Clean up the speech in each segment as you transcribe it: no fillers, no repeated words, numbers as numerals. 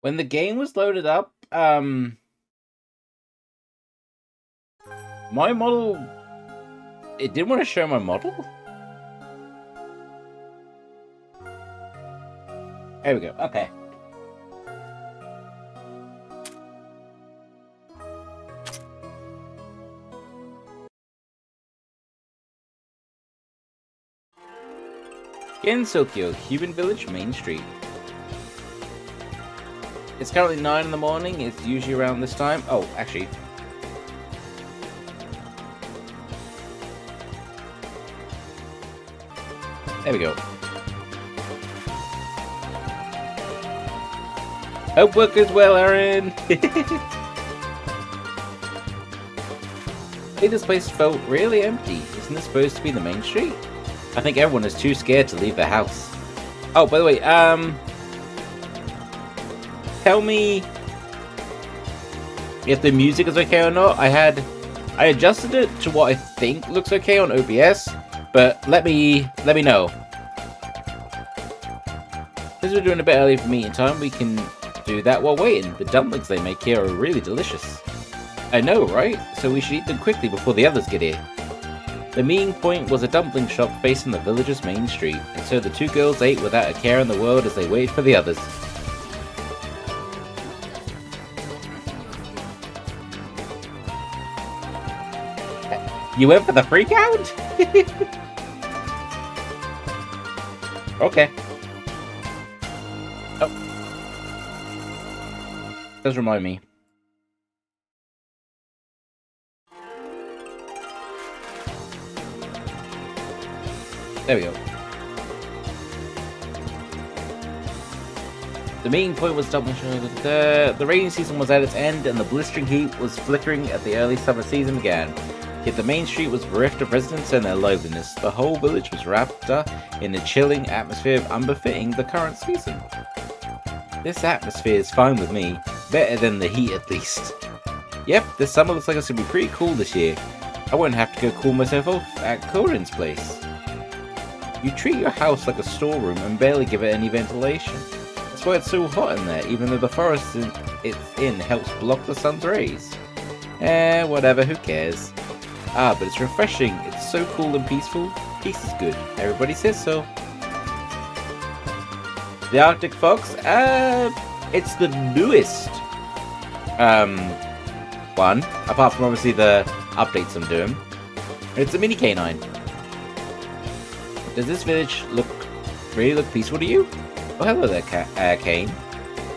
When the game was loaded up, my model, it didn't want to show my model? There we go, okay. Gensokyo, Human Village, Main Street. It's currently 9 in the morning, it's usually around this time. Oh, actually. There we go. Hope work as well, Aaron! Hey, this place felt really empty. Isn't this supposed to be the main street? I think everyone is too scared to leave their house. Oh, by the way, tell me if the music is okay or not. I adjusted it to what I think looks okay on OBS, but let me know. Since we're doing a bit early for meeting time, we can do that while waiting. The dumplings they make here are really delicious. I know, right? So we should eat them quickly before the others get here. The meeting point was a dumpling shop facing the village's main street, and so the two girls ate without a care in the world as they waited for the others. You went for the freak out? Okay. Oh. Does remind me. There we go. The meeting point was dumpling. The rainy season was at its end, and the blistering heat was flickering as the early summer season began. Yet the main street was bereft of residents and their liveliness. The whole village was wrapped up in a chilling atmosphere unbefitting the current season. This atmosphere is fine with me. Better than the heat, at least. Yep, this summer looks like it's going to be pretty cool this year. I won't have to go cool myself off at Corin's place. You treat your house like a storeroom and barely give it any ventilation. That's why it's so hot in there, even though the forest it's in helps block the sun's rays. Whatever, who cares? Ah, but it's refreshing. It's so cool and peaceful. Peace is good. Everybody says so. The Arctic Fox? It's the newest one, apart from obviously the updates I'm doing. It's a mini canine. Does this village really look peaceful to you? Oh, hello there, Kane.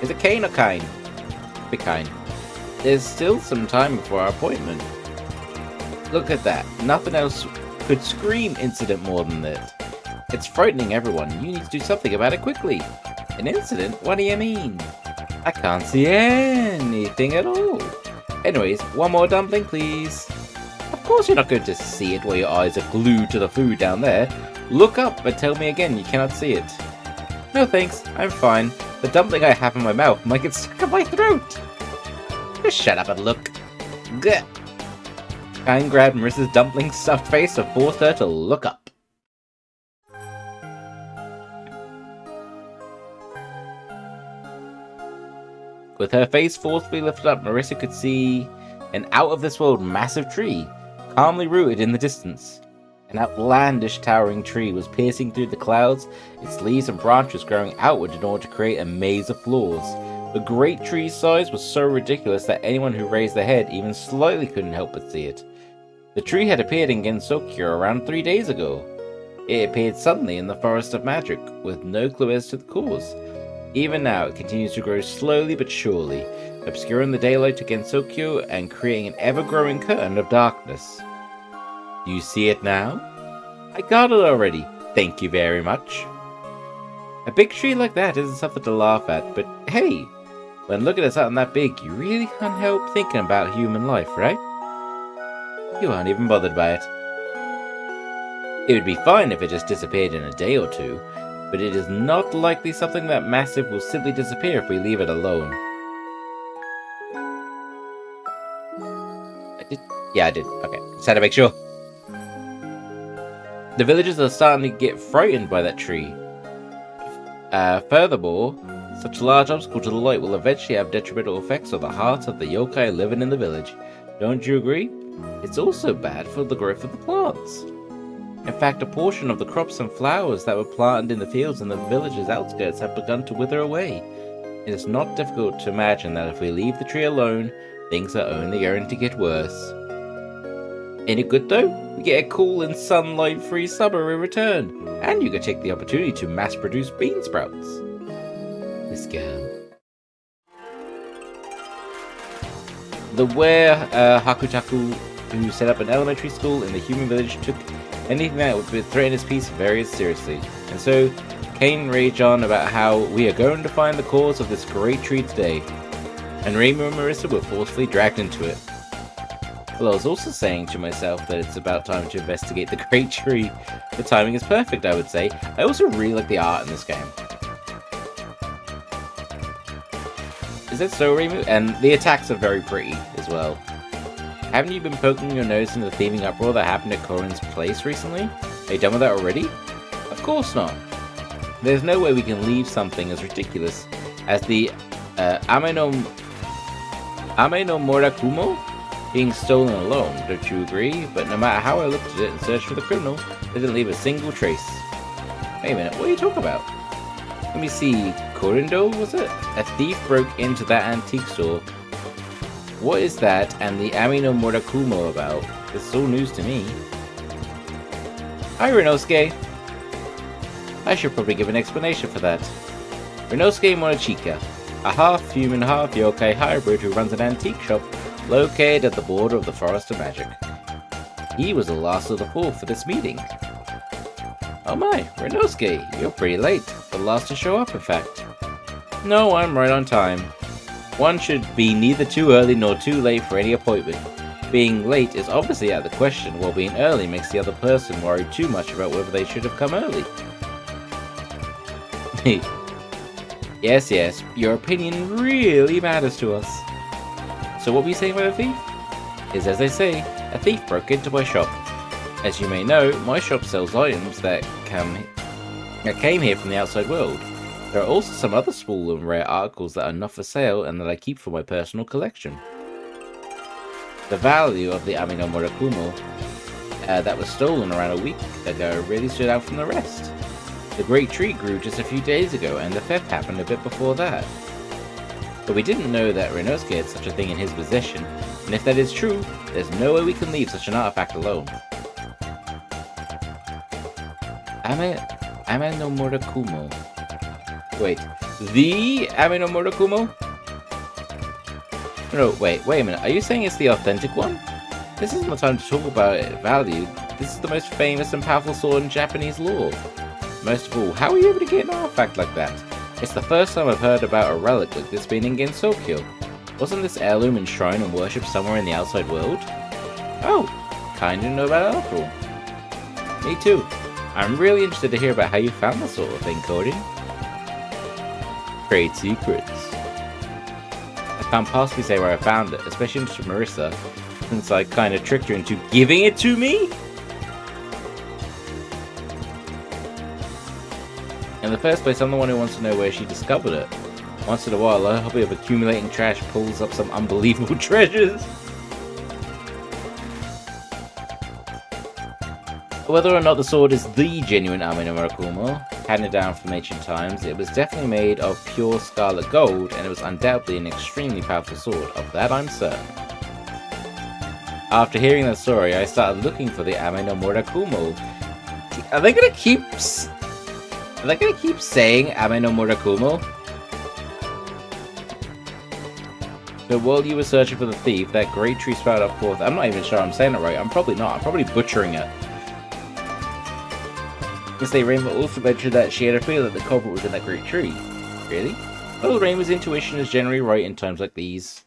Is it Kane or Kine? Big Kine. There's still some time before our appointment. Look at that. Nothing else could scream incident more than that. It's frightening everyone. You need to do something about it quickly. An incident? What do you mean? I can't see anything at all. Anyways, one more dumpling, please. Of course you're not going to see it while your eyes are glued to the food down there. Look up and tell me again you cannot see it. No thanks, I'm fine. The dumpling I have in my mouth might get stuck in my throat. Just shut up and look. Gah. Kine grabbed Marissa's dumpling stuffed face and forced her to look up. With her face forcefully lifted up, Marissa could see an out-of-this-world massive tree, calmly rooted in the distance. An outlandish towering tree was piercing through the clouds, its leaves and branches growing outward in order to create a maze of floors. The great tree's size was so ridiculous that anyone who raised their head even slightly couldn't help but see it. The tree had appeared in Gensokyo around 3 days ago. It appeared suddenly in the Forest of Magic, with no clue as to the cause. Even now, it continues to grow slowly but surely, obscuring the daylight to Gensokyo and creating an ever-growing curtain of darkness. Do you see it now? I got it already. Thank you very much. A big tree like that isn't something to laugh at, but hey, when looking at something that big, you really can't help thinking about human life, right? You aren't even bothered by it. It would be fine if it just disappeared in a day or two, but it is not likely something that massive will simply disappear if we leave it alone. I did. Okay, just had to make sure. The villagers are starting to get frightened by that tree. Furthermore, Such a large obstacle to the light will eventually have detrimental effects on the heart of the yokai living in the village. Don't you agree? It's also bad for the growth of the plants. In fact, a portion of the crops and flowers that were planted in the fields in the village's outskirts have begun to wither away. It is not difficult to imagine that if we leave the tree alone, things are only going to get worse. Ain't it good though? We get a cool and sunlight-free summer in return, and you can take the opportunity to mass-produce bean sprouts. This girl. The Ware Hakutaku, who set up an elementary school in the human village, took anything that would threaten his peace very seriously, and so Kane raged on about how we are going to find the cause of this great tree today, and Reimu and Marissa were forcefully dragged into it. Well, I was also saying to myself that it's about time to investigate the great tree. The timing is perfect, I would say. I also really like the art in this game. Is that so, Reimu? And the attacks are very pretty as well. Haven't you been poking your nose into the theming uproar that happened at Corin's place recently? Are you done with that already? Of course not. There's no way we can leave something as ridiculous as the Ame no Murakumo being stolen alone, don't you agree? But no matter how I looked at it and searched for the criminal, it didn't leave a single trace. Wait a minute, what are you talking about? Let me see, Korindo, was it? A thief broke into that antique store. What is that and the Ame no Murakumo about? This is all news to me. Hi, Renosuke. I should probably give an explanation for that. Renosuke Monochika, a half-human, half-yokai hybrid who runs an antique shop located at the border of the Forest of Magic. He was the last of the four for this meeting. Oh my, Renosuke, you're pretty late. The last to show up, in fact. No, I'm right on time. One should be neither too early nor too late for any appointment. Being late is obviously out of the question, while being early makes the other person worry too much about whether they should have come early. Yes, your opinion really matters to us. So what were you saying about a thief? Is as they say, a thief broke into my shop. As you may know, my shop sells items that came here from the outside world. There are also some other small and rare articles that are not for sale and that I keep for my personal collection. The value of the Ame no Murakumo that was stolen around a week ago really stood out from the rest. The great tree grew just a few days ago, and the theft happened a bit before that. But we didn't know that Renosuke had such a thing in his possession, and if that is true, there's no way we can leave such an artifact alone. Ame no Murakumo. Wait, the Ame no Murakumo? No, wait a minute, are you saying it's the authentic one? This isn't the time to talk about its value. This is the most famous and powerful sword in Japanese lore. Most of all, how are you able to get an artifact like that? It's the first time I've heard about a relic like this being in Gensokyo. Wasn't this heirloom enshrined and worshipped somewhere in the outside world? Oh, kinda know about it after all. Me too. I'm really interested to hear about how you found this sort of thing, Cody. Trade secrets. I can't possibly say where I found it, especially to Marissa, since I kinda tricked her into giving it to me? In the first place, I'm the one who wants to know where she discovered it. Once in a while, a hobby of accumulating trash pulls up some unbelievable treasures. Whether or not the sword is the genuine Ame no Murakumo, handed down from ancient times, it was definitely made of pure scarlet gold, and it was undoubtedly an extremely powerful sword, of that I'm certain. After hearing that story, I started looking for the Ame no Murakumo. Are they gonna keep saying Ame no Murakumo? So while you were searching for the thief, that great tree sprouted up forth. I'm not even sure I'm saying it right. I'm probably not. I'm probably butchering it. Miss Rainbow also mentioned that she had a feeling that the culprit was in that great tree. Really? Well, Rainbow's intuition is generally right in times like these.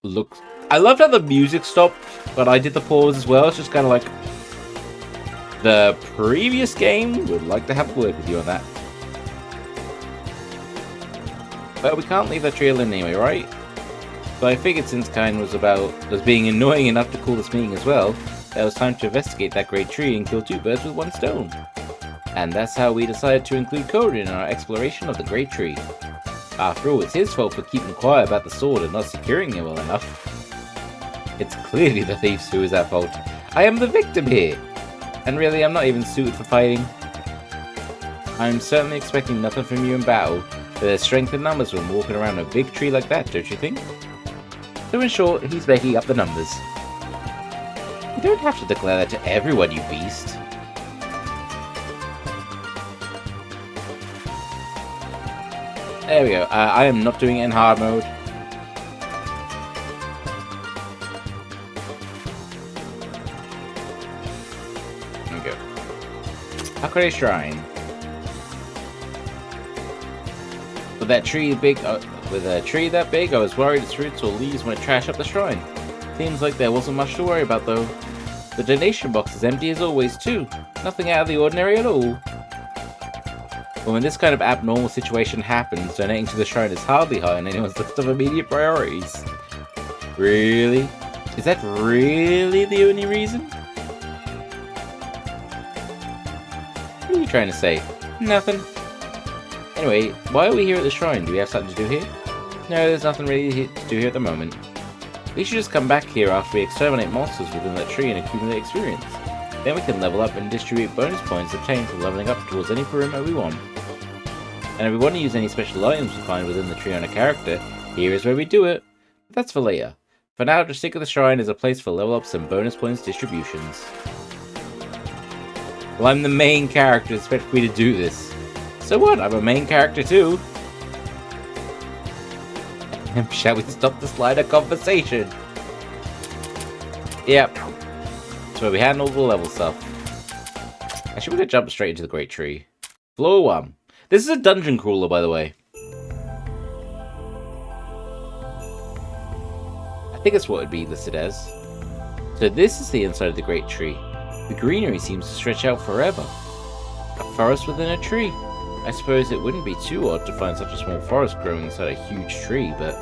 Look, I loved how the music stopped, but I did the pause as well. It's just kind of like the previous game. Would like to have a word with you on that. But we can't leave that tree alone anyway, right? So I figured since Kain was being annoying enough to call this meeting as well, that it was time to investigate that great tree and kill two birds with one stone. And that's how we decided to include Corin in our exploration of the Great Tree. After all, it's his fault for keeping quiet about the sword and not securing it well enough. It's clearly the thief's who is at fault. I am the victim here! And really, I'm not even suited for fighting. I'm certainly expecting nothing from you in battle, but there's strength in numbers when walking around a big tree like that, don't you think? So in short, he's making up the numbers. You don't have to declare that to everyone, you beast. There we go. I am not doing it in hard mode. There we go. Actually, shrine. With a tree that big, I was worried its roots or leaves might trash up the shrine. Seems like there wasn't much to worry about though. The donation box is empty as always too. Nothing out of the ordinary at all. But when this kind of abnormal situation happens, donating to the shrine is hardly high on anyone's list of immediate priorities. Really? Is that really the only reason? What are you trying to say? Nothing. Anyway, why are we here at the shrine? Do we have something to do here? No, there's nothing really to do here at the moment. We should just come back here after we exterminate monsters within that tree and accumulate experience. Then we can level up and distribute bonus points obtained from leveling up towards any perimeter we want. And if we want to use any special items we find within the tree on a character, here is where we do it. But that's for later. For now, just stick with the shrine as a place for level ups and bonus points distributions. Well, I'm the main character, expect me to do this. So what? I'm a main character too. Shall we stop this line of conversation? Yep. That's where we handle the level stuff. Actually, we're gonna jump straight into the Great Tree. Floor 1. This is a dungeon crawler, by the way. I think that's what it'd be listed as. So this is the inside of the Great Tree. The greenery seems to stretch out forever. A forest within a tree. I suppose it wouldn't be too odd to find such a small forest growing inside a huge tree, but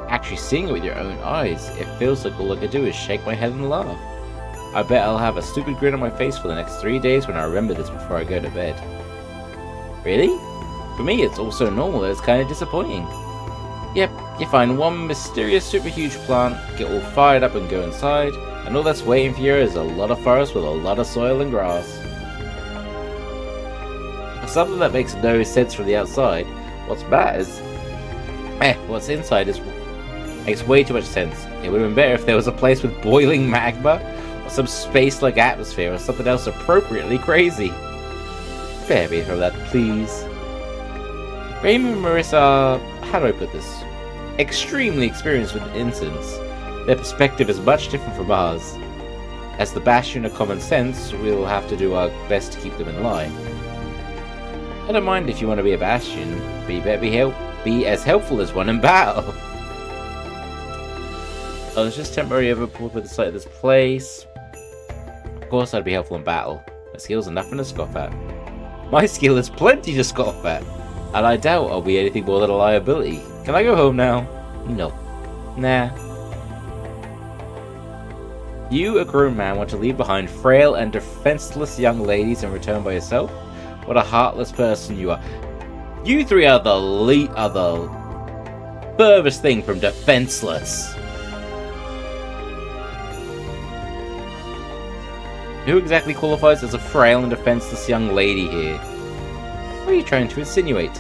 actually seeing it with your own eyes, it feels like all I could do is shake my head and laugh. I bet I'll have a stupid grin on my face for the next 3 days when I remember this before I go to bed. Really? For me, it's all so normal that it's kind of disappointing. Yep, you find one mysterious super huge plant, get all fired up and go inside, and all that's waiting for you is a lot of forest with a lot of soil and grass. Something that makes no sense from the outside. What's inside makes way too much sense. It would have been better if there was a place with boiling magma, or some space-like atmosphere, or something else appropriately crazy. Spare me from that, please. Raymond and Marissa are, how do I put this? Extremely experienced with incidents. Their perspective is much different from ours. As the bastion of common sense, we'll have to do our best to keep them in line. I don't mind if you want to be a bastion, but you better be as helpful as one in battle. I was just temporarily overpowered with the sight of this place. Of course I'd be helpful in battle. My skills are nothing to scoff at. My skill is plenty to scoff at, and I doubt I'll be anything more than a liability. Can I go home now? No. Nah. You, a grown man, want to leave behind frail and defenseless young ladies and return by yourself? What a heartless person you are. You three are the furthest thing from defenseless. Who exactly qualifies as a frail and defenseless young lady here? What are you trying to insinuate?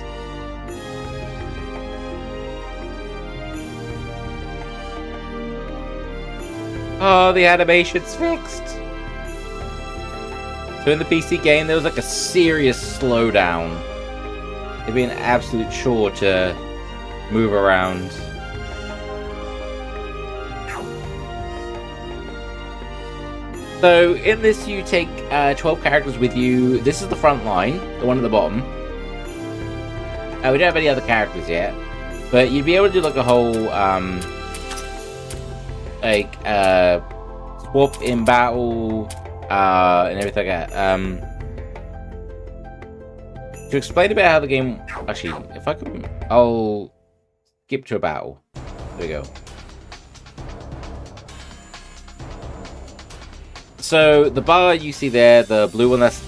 Oh, the animation's fixed. So in the PC game, there was like a serious slowdown. It'd be an absolute chore to move around. So in this, you take 12 characters with you. This is the front line, the one at the bottom. We don't have any other characters yet, but you'd be able to do like a whole swap in battle. And everything like that. To explain a bit how the game... Actually, if I can... I'll skip to a battle. There we go. So, the bar you see there, the blue one, that's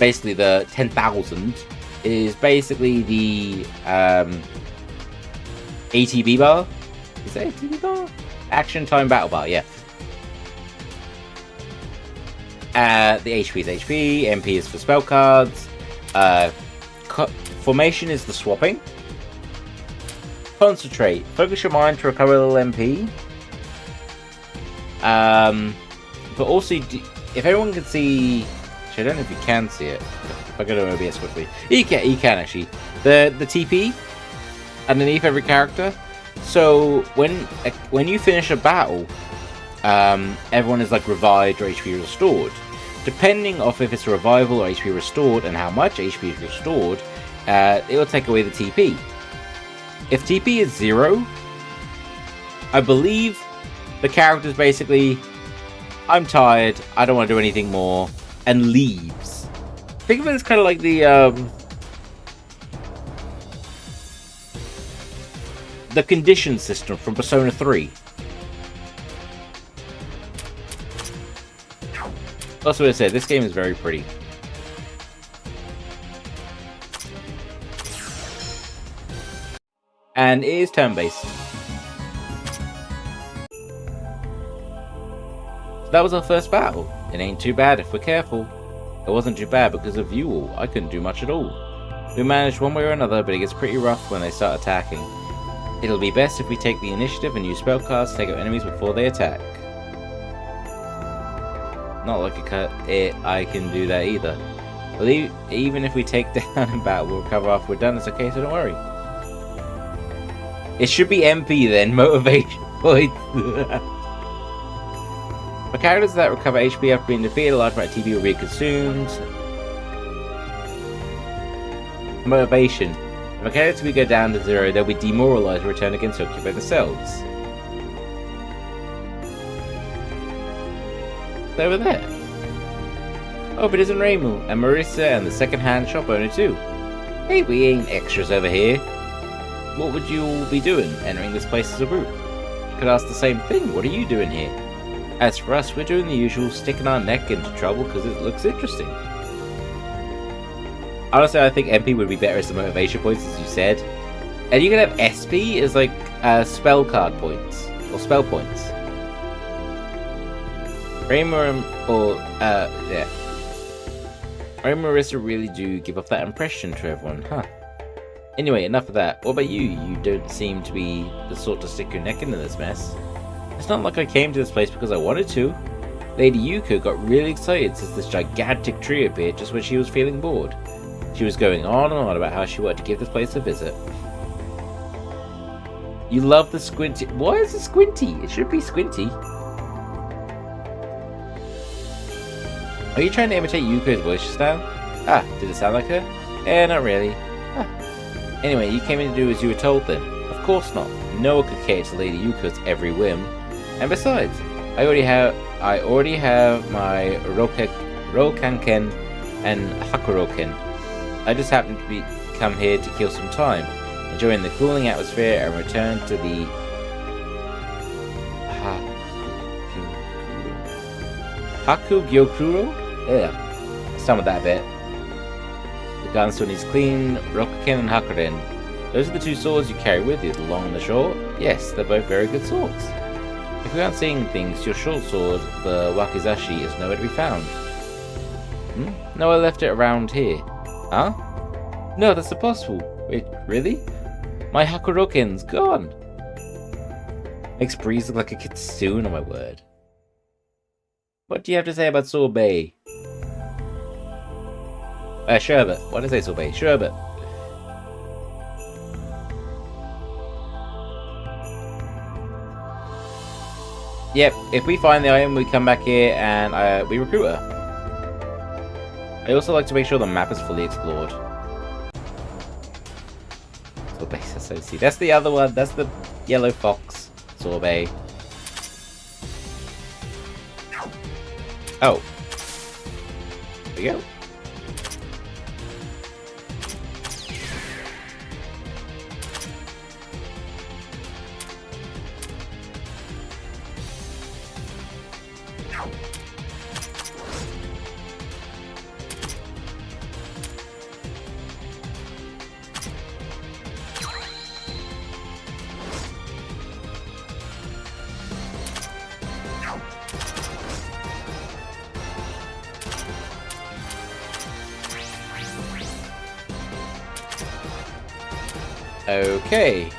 basically the 10,000, is basically the ATB bar. Is that ATB bar? Action time battle bar, yeah. The HP is HP, MP is for spell cards, formation is the swapping. Concentrate. Focus your mind to recover a little MP. But also, if everyone can see... Actually, I don't know if you can see it. If I go to OBS quickly. You can actually. The TP underneath every character. So, when you finish a battle, everyone is like revived or HP restored. Depending on if it's a revival or HP restored and how much HP is restored, it will take away the TP. If TP is 0, I believe the character's basically, I'm tired, I don't want to do anything more, and leaves. Think of it as kind of like the condition system from Persona 3. That's what I said, this game is very pretty. And it is turn-based. So that was our first battle. It ain't too bad if we're careful. It wasn't too bad because of you all. I couldn't do much at all. We managed one way or another, but it gets pretty rough when they start attacking. It'll be best if we take the initiative and use spell cards to take out enemies before they attack. Not like I can do that either. Even if we take down in battle, we'll recover after we're done. It's okay, so don't worry. It should be MP then, motivation points. For characters that recover HP after being defeated, a large amount of TP will be consumed. Motivation. If a character we go down to 0, they'll be demoralized and return against Tokyo by themselves. It's over there. Oh, but isn't Raymond and Marissa and the second-hand shop owner too? Hey, we ain't extras over here. What would you all be doing, entering this place as a group? You could ask the same thing, what are you doing here? As for us, we're doing the usual, sticking our neck into trouble because it looks interesting. Honestly, I think MP would be better as the motivation points, as you said. And you can have SP as like spell card points, or spell points. Raymond and Marissa really do give off that impression to everyone, huh? Anyway, enough of that. What about you? You don't seem to be the sort to stick your neck into this mess. It's not like I came to this place because I wanted to. Lady Yuko got really excited since this gigantic tree appeared just when she was feeling bored. She was going on and on about how she wanted to give this place a visit. You love the squinty... Why is it squinty? It should be squinty. Are you trying to imitate Yuko's voice just now? Ah, did it sound like her? Eh, not really. Ah. Anyway, you came in to do as you were told then. Of course not. No one could cater to Lady Yuko's every whim. And besides, I already have my Rokanken and Hakuroken. I just happened to come here to kill some time, enjoying the cooling atmosphere and return to the Hakugyokuro? Yeah, let's start with that bit. The gun still needs clean, Rokuken and Hakuren. Those are the two swords you carry with you, the long and the short? Yes, they're both very good swords. If we aren't seeing things, your short sword, the Wakizashi, is nowhere to be found. No, I left it around here. Huh? No, that's impossible. Wait, really? My Hakuroken's gone. Makes Breeze look like a kitsune, on my word. What do you have to say about sorbet? Sherbet. What did I say sorbet? Sherbet. Yep, if we find the item, we come back here and we recruit her. I also like to make sure the map is fully explored. Sorbet Associate. That's the other one. That's the yellow fox. Sorbet. Oh. There we go. Okay.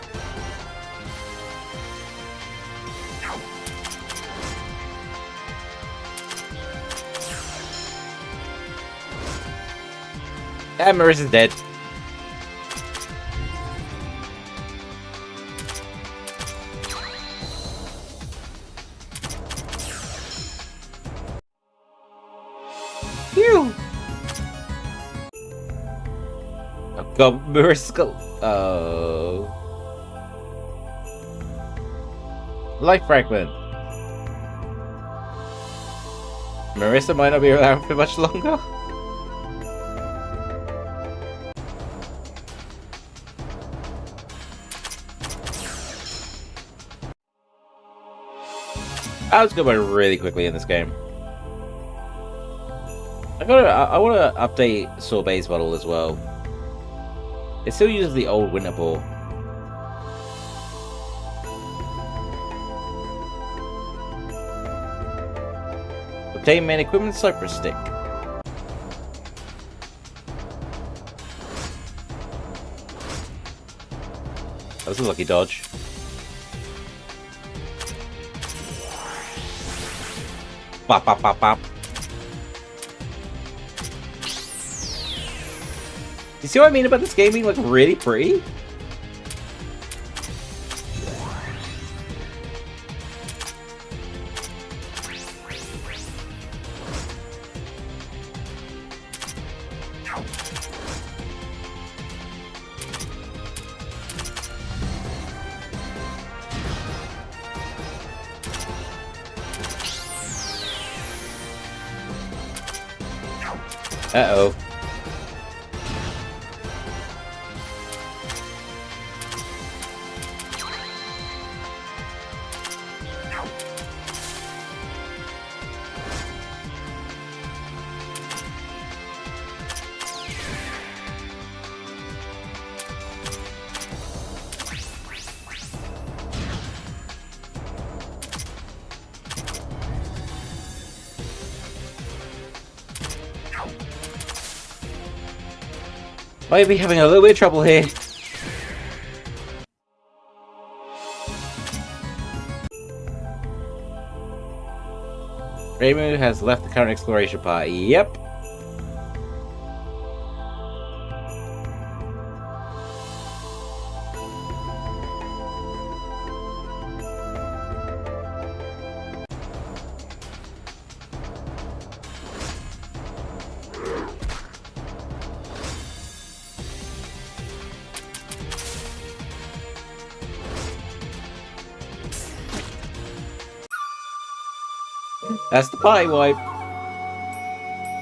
And Marissa's dead. Phew! Oh god, Marissa's got... Oh... Life fragment. Marissa might not be around for much longer. I was going really quickly in this game. I want to update Sorbet's model as well. It still uses the old winter ball. Obtain main equipment cypress stick. That was a lucky dodge. Bop, bop, bop, bop. You see what I mean about this game being like really pretty? Uh-oh. Might be having a little bit of trouble here. Reimu has left the current exploration party. Yep. That's the party wipe.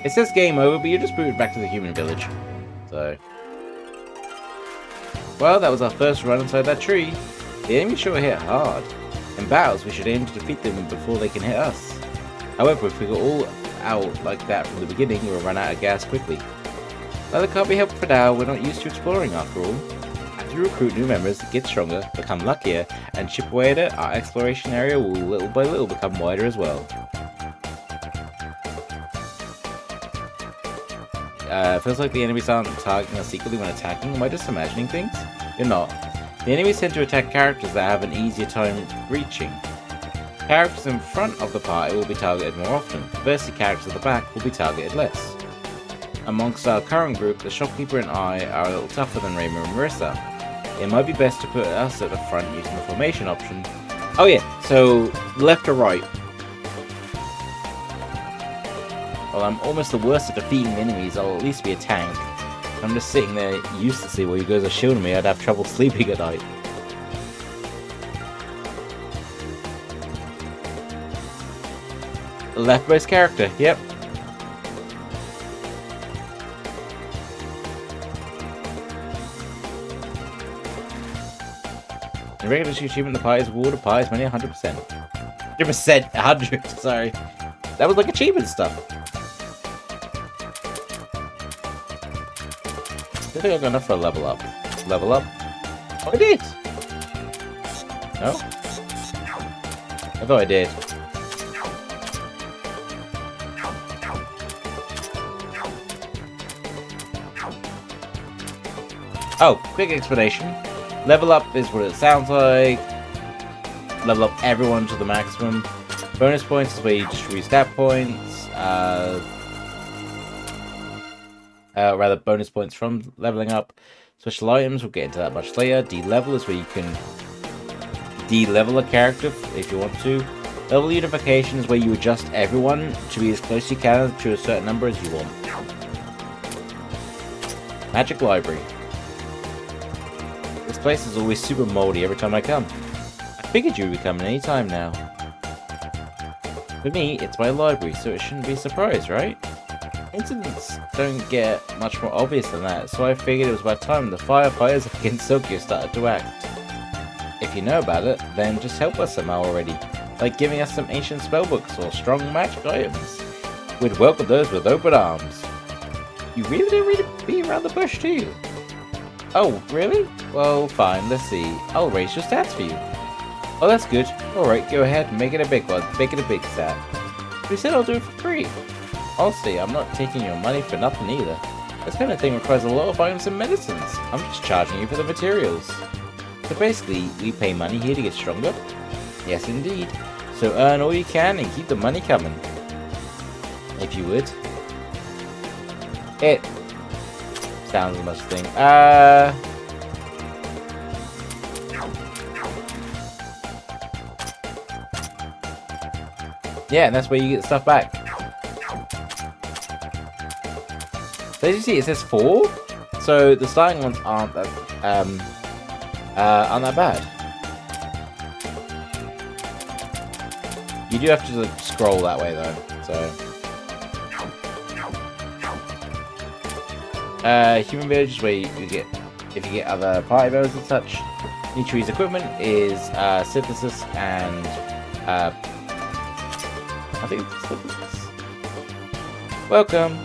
It says game over, but you're just booted back to the human village. So... Well, that was our first run inside that tree. The enemy sure hit hard. In battles, we should aim to defeat them before they can hit us. However, if we go all out like that from the beginning, we'll run out of gas quickly. Well, it can't be helped for now, we're not used to exploring after all. As we recruit new members, get stronger, become luckier, and chip away at it, our exploration area will little by little become wider as well. Feels like the enemies aren't targeting us equally when attacking. Am I just imagining things? You're not. The enemies tend to attack characters that have an easier time reaching. Characters in front of the party will be targeted more often. Conversely, characters at the back will be targeted less. Amongst our current group, the shopkeeper and I are a little tougher than Reimu and Marissa. It might be best to put us at the front using the formation option. Oh yeah, so left or right. Well, I'm almost the worst at defeating enemies, I'll at least be a tank. I'm just sitting there uselessly while you guys are shielding me, I'd have trouble sleeping at night. Leftmost character, yep. The regular achievement the pie is water pie is many 100%. 100%, 100, sorry. That was like achievement stuff. I think I got enough for a level up. Level up? Oh, I did! No? I thought I did. Oh, quick explanation. Level up is what it sounds like. Level up everyone to the maximum. Bonus points is where you distribute stat points. Rather, bonus points from leveling up. Special items, we'll get into that much later. D-level is where you can de-level a character if you want to. Level unification is where you adjust everyone to be as close as you can to a certain number as you want. Magic Library. This place is always super moldy every time I come. I figured you would be coming anytime now. For me, it's my library, so it shouldn't be a surprise, right? Incidents don't get much more obvious than that, so I figured it was about time the firefighters against Tokyo started to act. If you know about it, then just help us somehow already, like giving us some ancient spellbooks or strong magic items. We'd welcome those with open arms. You really don't need to be around the bush, do you? Oh, really? Well, fine, let's see. I'll raise your stats for you. Oh, that's good. Alright, go ahead, make it a big one. Make it a big stat. Who said I'll do it for free? Honestly, I'm not taking your money for nothing either. This kind of thing requires a lot of items and medicines. I'm just charging you for the materials. So basically, we pay money here to get stronger? Yes, indeed. So earn all you can and keep the money coming. If you would. It sounds a much thing. Yeah, and that's where you get stuff back. So as you see, it says 4. So the starting ones aren't that bad. You do have to scroll that way though. So human village is where you get if you get other party members and such. You choose equipment is synthesis and I think it's synthesis. Welcome.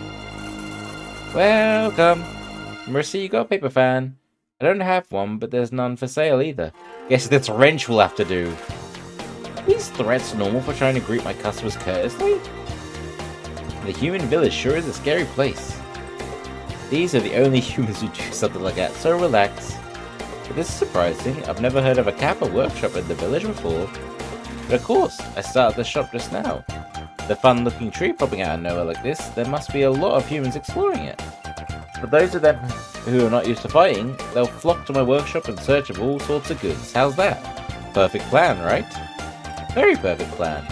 Welcome. Mercy, you got a paper fan. I don't have one, but there's none for sale either. Guess this wrench will have to do. Are these threats normal for trying to greet my customers courteously? The human village sure is a scary place. These are the only humans who do something like that, so relax. But this is surprising. I've never heard of a Kappa workshop in the village before. But of course, I started the shop just now. The fun-looking tree popping out of nowhere like this, there must be a lot of humans exploring it. For those of them who are not used to fighting, they'll flock to my workshop in search of all sorts of goods. How's that? Perfect plan, right? Very perfect plan.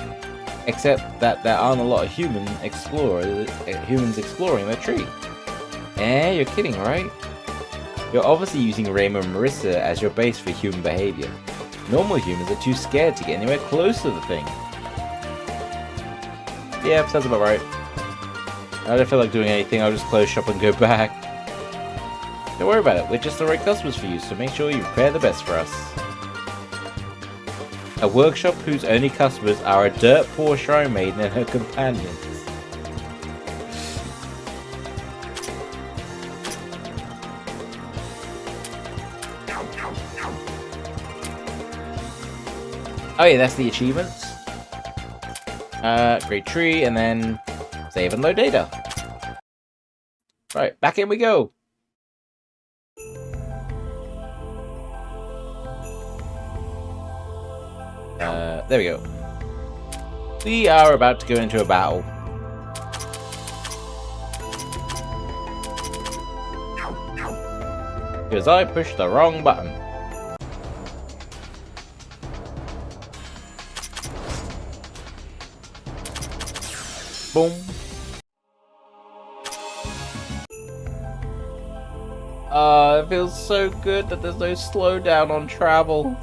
Except that there aren't a lot of humans exploring the tree. You're kidding, right? You're obviously using Raymond and Marissa as your base for human behavior. Normal humans are too scared to get anywhere close to the thing. Yeah, sounds about right. I don't feel like doing anything, I'll just close shop and go back. Don't worry about it, we're just the right customers for you, so make sure you prepare the best for us. A workshop whose only customers are a dirt poor shrine maiden and her companions. Oh yeah, that's the achievements. Great tree, and then save and load data. Right, back in we go. There we go. We are about to go into a battle. Because I pushed the wrong button. Boom. It feels so good that there's no slowdown on travel.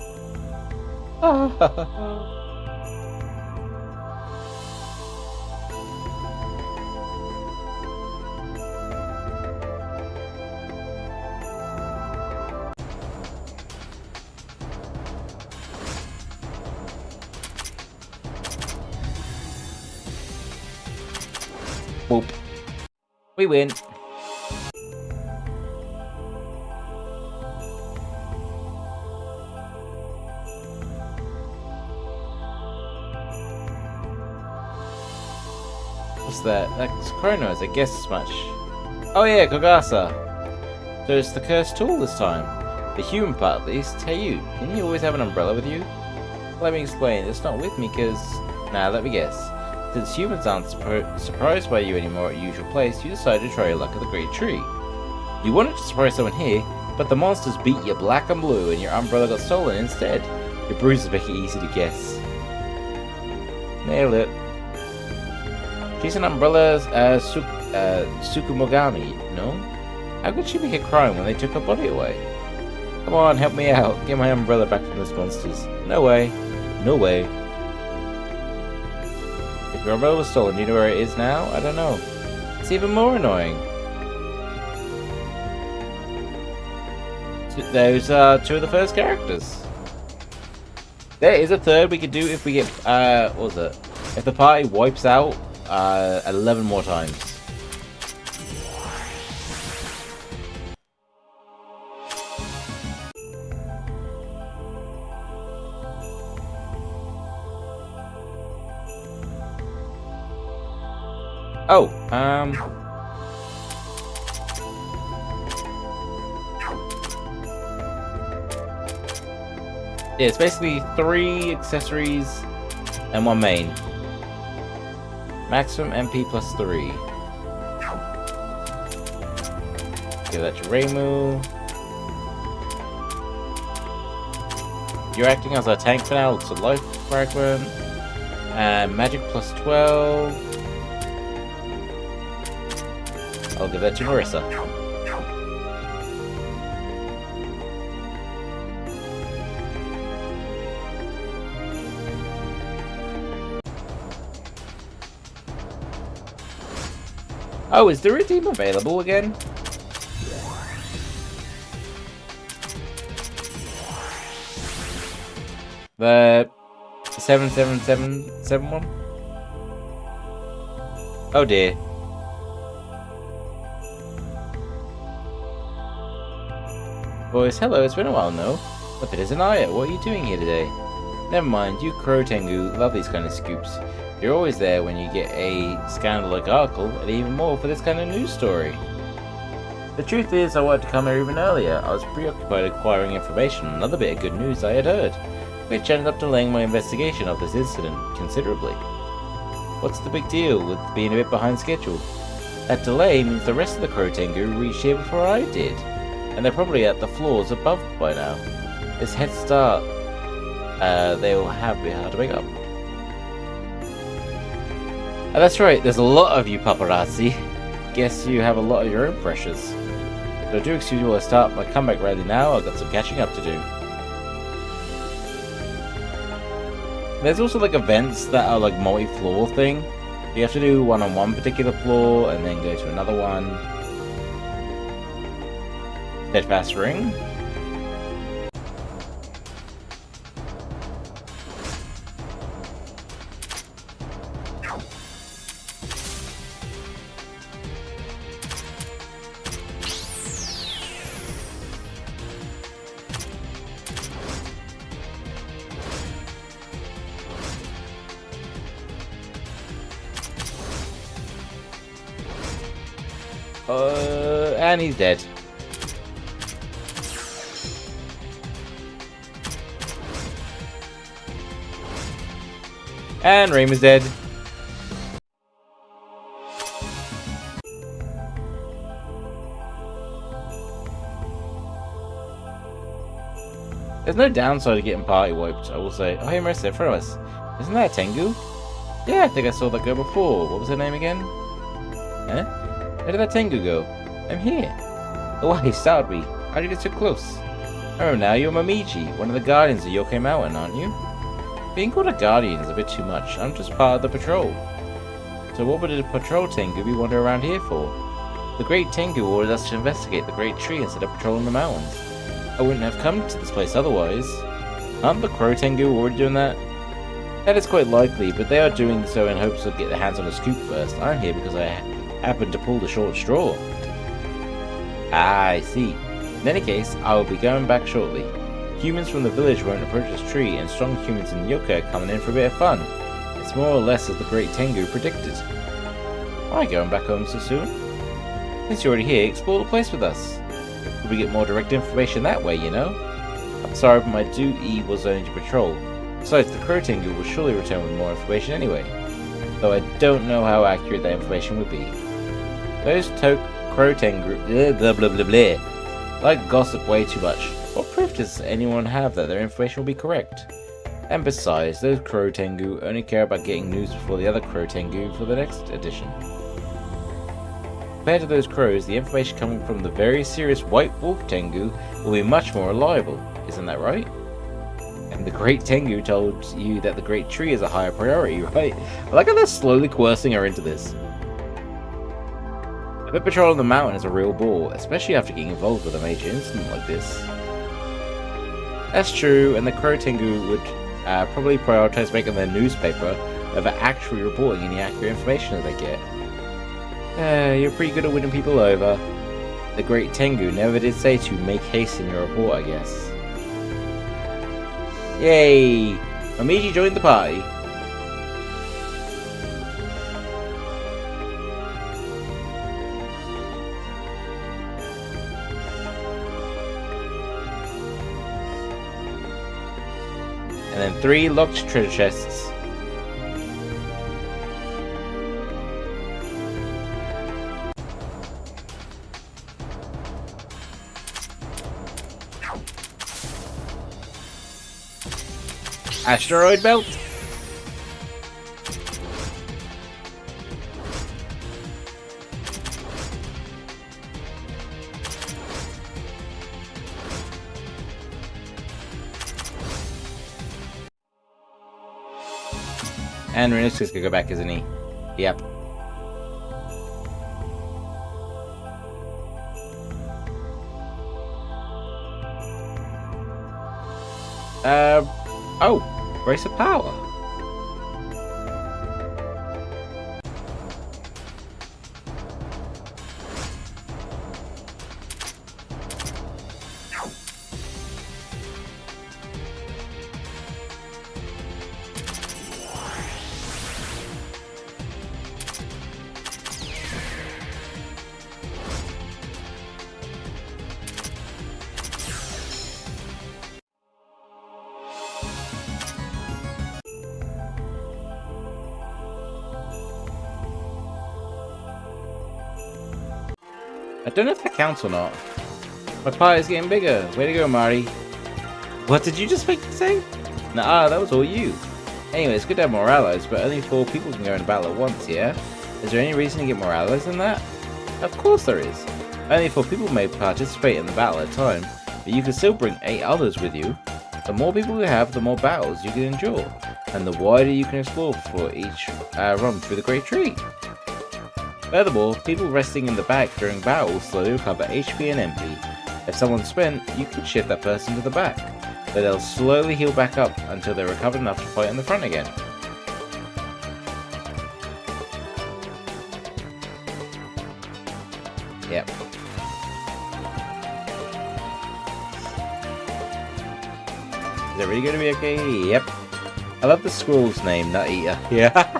Boop. We win. What's that? That's Chronos, I guess as much. Oh yeah, Kogasa. So it's the cursed tool this time. The human part, at least. Hey you, can you always have an umbrella with you? Let me explain, it's not with me because... Nah, let me guess. Since humans aren't surprised by you anymore at your usual place, you decided to try your luck at the Great Tree. You wanted to surprise someone here, but the monsters beat you black and blue and your umbrella got stolen instead. Your bruises make it easy to guess. Nailed it. She's an umbrella's Tsukumogami, no? How could she be here crying when they took her body away? Come on, help me out. Get my umbrella back from those monsters. No way. No way. If your umbrella was stolen, do you know where it is now? I don't know. It's even more annoying. So those are two of the first characters. There is a third we could do if we get, what was it? If the party wipes out 11 more times. Oh, yeah, it's basically 3 accessories and 1 main. Maximum MP plus 3. Give that to Reimu. You're acting as our tank for now, it's a life fragment. And magic plus 12. I'll give that to Marissa. Oh, is the redeem available again? The 77771? Oh dear. Boys, hello, it's been a while, no? But it is Anaya, what are you doing here today? Never mind, you Crow Tengu love these kind of scoops. You're always there when you get a scandal-like article, and even more for this kind of news story. The truth is, I wanted to come here even earlier. I was preoccupied acquiring information on another bit of good news I had heard, which ended up delaying my investigation of this incident considerably. What's the big deal with being a bit behind schedule? That delay means the rest of the Crow Tengu reached here before I did. And they're probably at the floors above by now. This head start they will have be hard to make up. That's right, there's a lot of you paparazzi. Guess you have a lot of your own pressures. So do excuse me while I start my comeback rally now, I've got some catching up to do. There's also like events that are like multi-floor thing. You have to do one on one particular floor and then go to another one. Steadfast ring. And he's dead. And Reem is dead. There's no downside to getting party wiped, I will say. Oh, hey, Marissa, in front of us. Isn't that a Tengu? Yeah, I think I saw that girl before. What was her name again? Huh? Where did that Tengu go? I'm here. Oh, he startled me. How did you get so close? Oh, now you're Momiji, one of the guardians of Yokai Mountain, aren't you? Being called a guardian is a bit too much. I'm just part of the patrol. So what would a patrol Tengu be wandering around here for? The Great Tengu ordered us to investigate the Great Tree instead of patrolling the mountains. I wouldn't have come to this place otherwise. Aren't the Crow Tengu already doing that? That is quite likely, but they are doing so in hopes of getting their hands on a scoop first. I'm here because I happened to pull the short straw. Ah, I see. In any case, I will be going back shortly. Humans from the village won't approach this tree, and strong humans and yokai are coming in for a bit of fun. It's more or less as the Great Tengu predicted. Why going back home so soon? Since you're already here, explore the place with us. We've probably get more direct information that way, you know? I'm sorry, but my duty was only to patrol. Besides, the Crow Tengu will surely return with more information anyway. Though I don't know how accurate that information would be. Those Crow Tengu blah blah blah blah like gossip way too much. What proof does anyone have that their information will be correct? And besides, those Crow Tengu only care about getting news before the other Crow Tengu for the next edition. Compared to those crows, the information coming from the very serious White Wolf Tengu will be much more reliable. Isn't that right? And the Great Tengu told you that the Great Tree is a higher priority, right? I like how they're slowly coercing her into this. I bet patrolling the mountain is a real bore, especially after getting involved with a major incident like this. That's true, and the Crow Tengu would probably prioritize making their newspaper over actually reporting any accurate information that they get. You're pretty good at winning people over. The Great Tengu never did say to make haste in your report, I guess. Yay! Momiji joined the party. And then 3 locked treasure chests. Asteroid belt. And Renusca's gonna go back, isn't he? Yep. Oh, Brace of Power. I don't know if that counts or not. My pie is getting bigger. Way to go, Marty. What did you just make me say? Nah, that was all you. Anyway, it's good to have more allies, but only 4 people can go in battle at once, yeah? Is there any reason to get more allies than that? Of course there is. Only 4 people may participate in the battle at a time, but you can still bring 8 others with you. The more people you have, the more battles you can endure, and the wider you can explore for each run through the Great Tree. Furthermore, people resting in the back during battle will slowly recover HP and MP. If someone's spent, you can shift that person to the back, but they'll slowly heal back up until they're recovered enough to fight in the front again. Yep. Is it really going to be okay? Yep. I love the squirrel's name, Nut Eater. Yeah.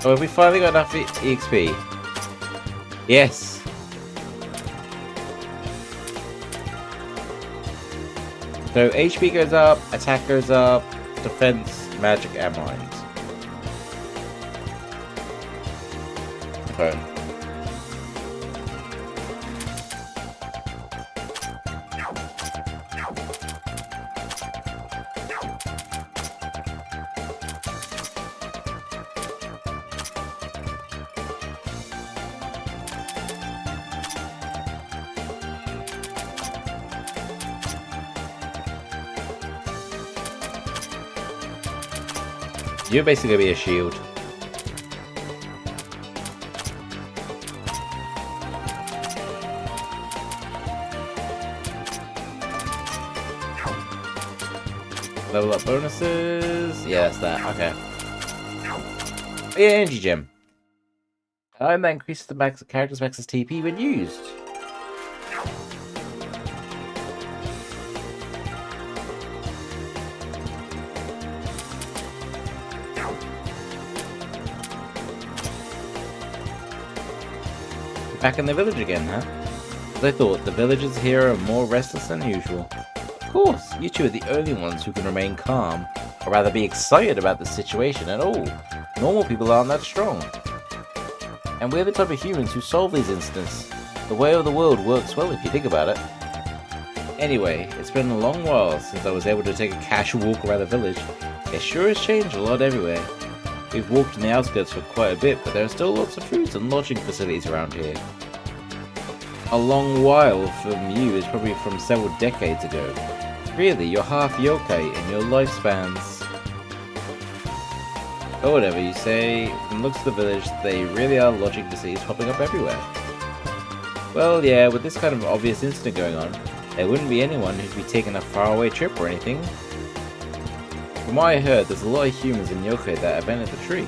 Oh, have we finally got enough EXP? Yes! So HP goes up, attack goes up, defense, magic, and mines. Okay. You're basically gonna be a shield. Level up bonuses. Yeah, that's that. Okay. Oh, yeah, energy gem. And that increases the character's max's TP when used. Back in the village again, huh? As I thought, the villagers here are more restless than usual. Of course, you two are the only ones who can remain calm, or rather be excited about the situation at all. Normal people aren't that strong. And we're the type of humans who solve these incidents. The way of the world works well if you think about it. Anyway, it's been a long while since I was able to take a casual walk around the village. It sure has changed a lot everywhere. We've walked in the outskirts for quite a bit, but there are still lots of foods and lodging facilities around here. A long while from you is probably from several decades ago. Really, you're half yokai and your lifespans... Or whatever you say, from the looks of the village, they really are lodging facilities popping up everywhere. Well, yeah, with this kind of obvious incident going on, there wouldn't be anyone who'd be taking a faraway trip or anything. From what I heard, there's a lot of humans and yokai that abandoned the tree.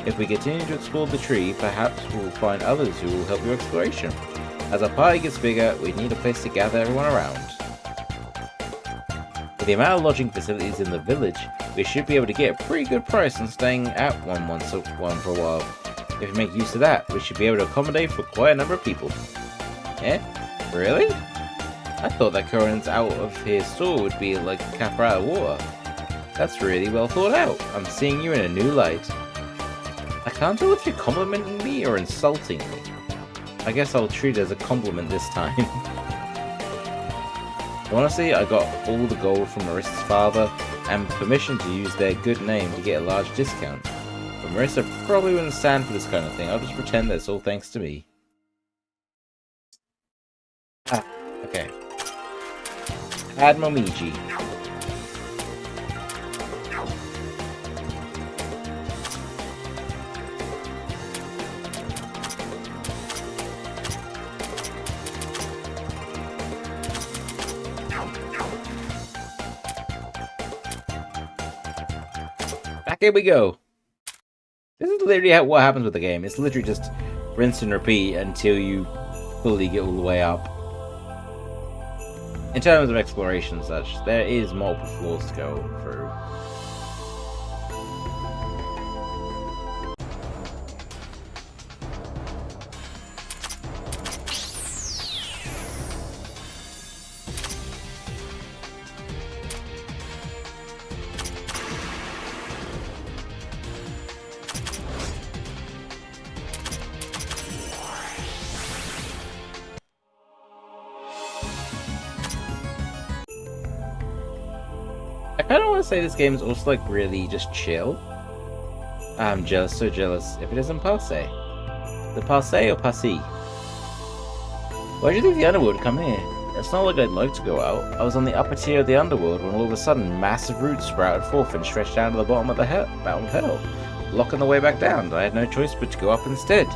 If we continue to explore the tree, perhaps we'll find others who will help your exploration. As our party gets bigger, we need a place to gather everyone around. With the amount of lodging facilities in the village, we should be able to get a pretty good price on staying at one for a while. If we make use of that, we should be able to accommodate for quite a number of people. Eh? Really? I thought that current's out of here store would be like a cap out of water. That's really well thought out. I'm seeing you in a new light. I can't tell if you're complimenting me or insulting me. I guess I'll treat it as a compliment this time. Honestly, I got all the gold from Marissa's father and permission to use their good name to get a large discount. But Marissa probably wouldn't stand for this kind of thing. I'll just pretend that it's all thanks to me. Ah, okay. Add Momiji. Back here we go. This is literally what happens with the game. It's literally just rinse and repeat until you fully get all the way up. In terms of exploration and such, there is multiple floors to go through. I kind of want to say this game is also like really just chill. I'm jealous, so jealous. If it isn't passe. The passe or passé? Why did you think the underworld come here? It's not like I'd like to go out. I was on the upper tier of the underworld when all of a sudden massive roots sprouted forth and stretched down to the bottom of the mountain of hell, blocking the way back down. I had no choice but to go up instead.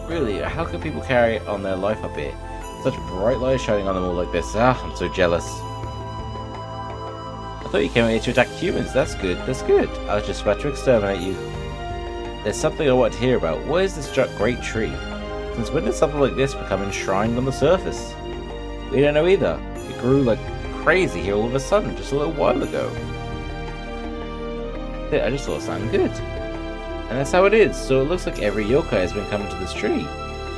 Really, how could people carry on their life up here? Such bright light shining on them all like this. Ah, I'm so jealous. I thought you came here to attack humans. That's good, that's good. I was just about to exterminate you. There's something I want to hear about. What is this great tree? Since when did something like this become enshrined on the surface? We don't know either. It grew like crazy here all of a sudden, just a little while ago. I just thought it sounded good. And that's how it is. So it looks like every yokai has been coming to this tree.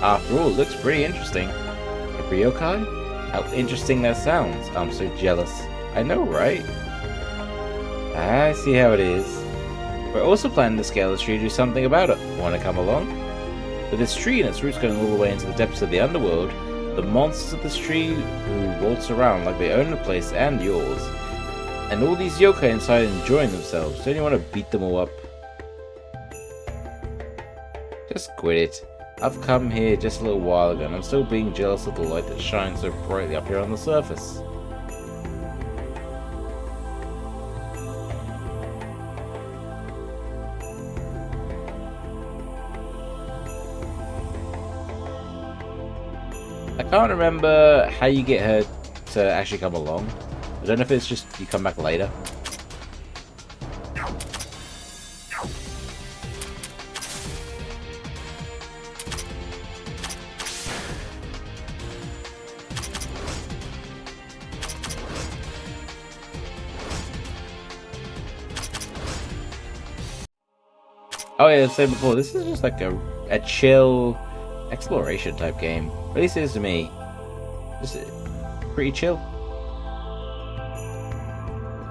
After all, it looks pretty interesting. Every yokai? How interesting that sounds. I'm so jealous. I know, right? I see how it is. We're also planning to scale this tree to do something about it. Want to come along? With this tree and its roots going all the way into the depths of the underworld, the monsters of this tree who waltz around like they own the place and yours. And all these yokai inside enjoying themselves. Don't you want to beat them all up? Just quit it. I've come here just a little while ago and I'm still being jealous of the light that shines so brightly up here on the surface. I can't remember how you get her to actually come along. I don't know if it's just you come back later. Oh yeah, I was saying before, this is just like a chill exploration type game. At least it is to me. Just pretty chill.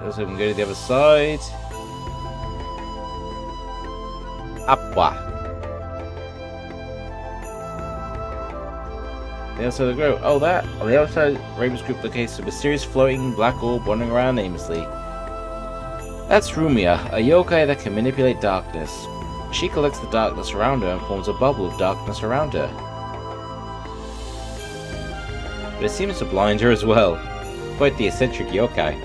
So we can go to the other side. Aqua. The other side of the grove. Oh, that. On the other side, Raven's group locates a mysterious floating black orb wandering around aimlessly. That's Rumia, a yokai that can manipulate darkness. She collects the darkness around her and forms a bubble of darkness around her. But it seems to blind her as well. Quite the eccentric yokai.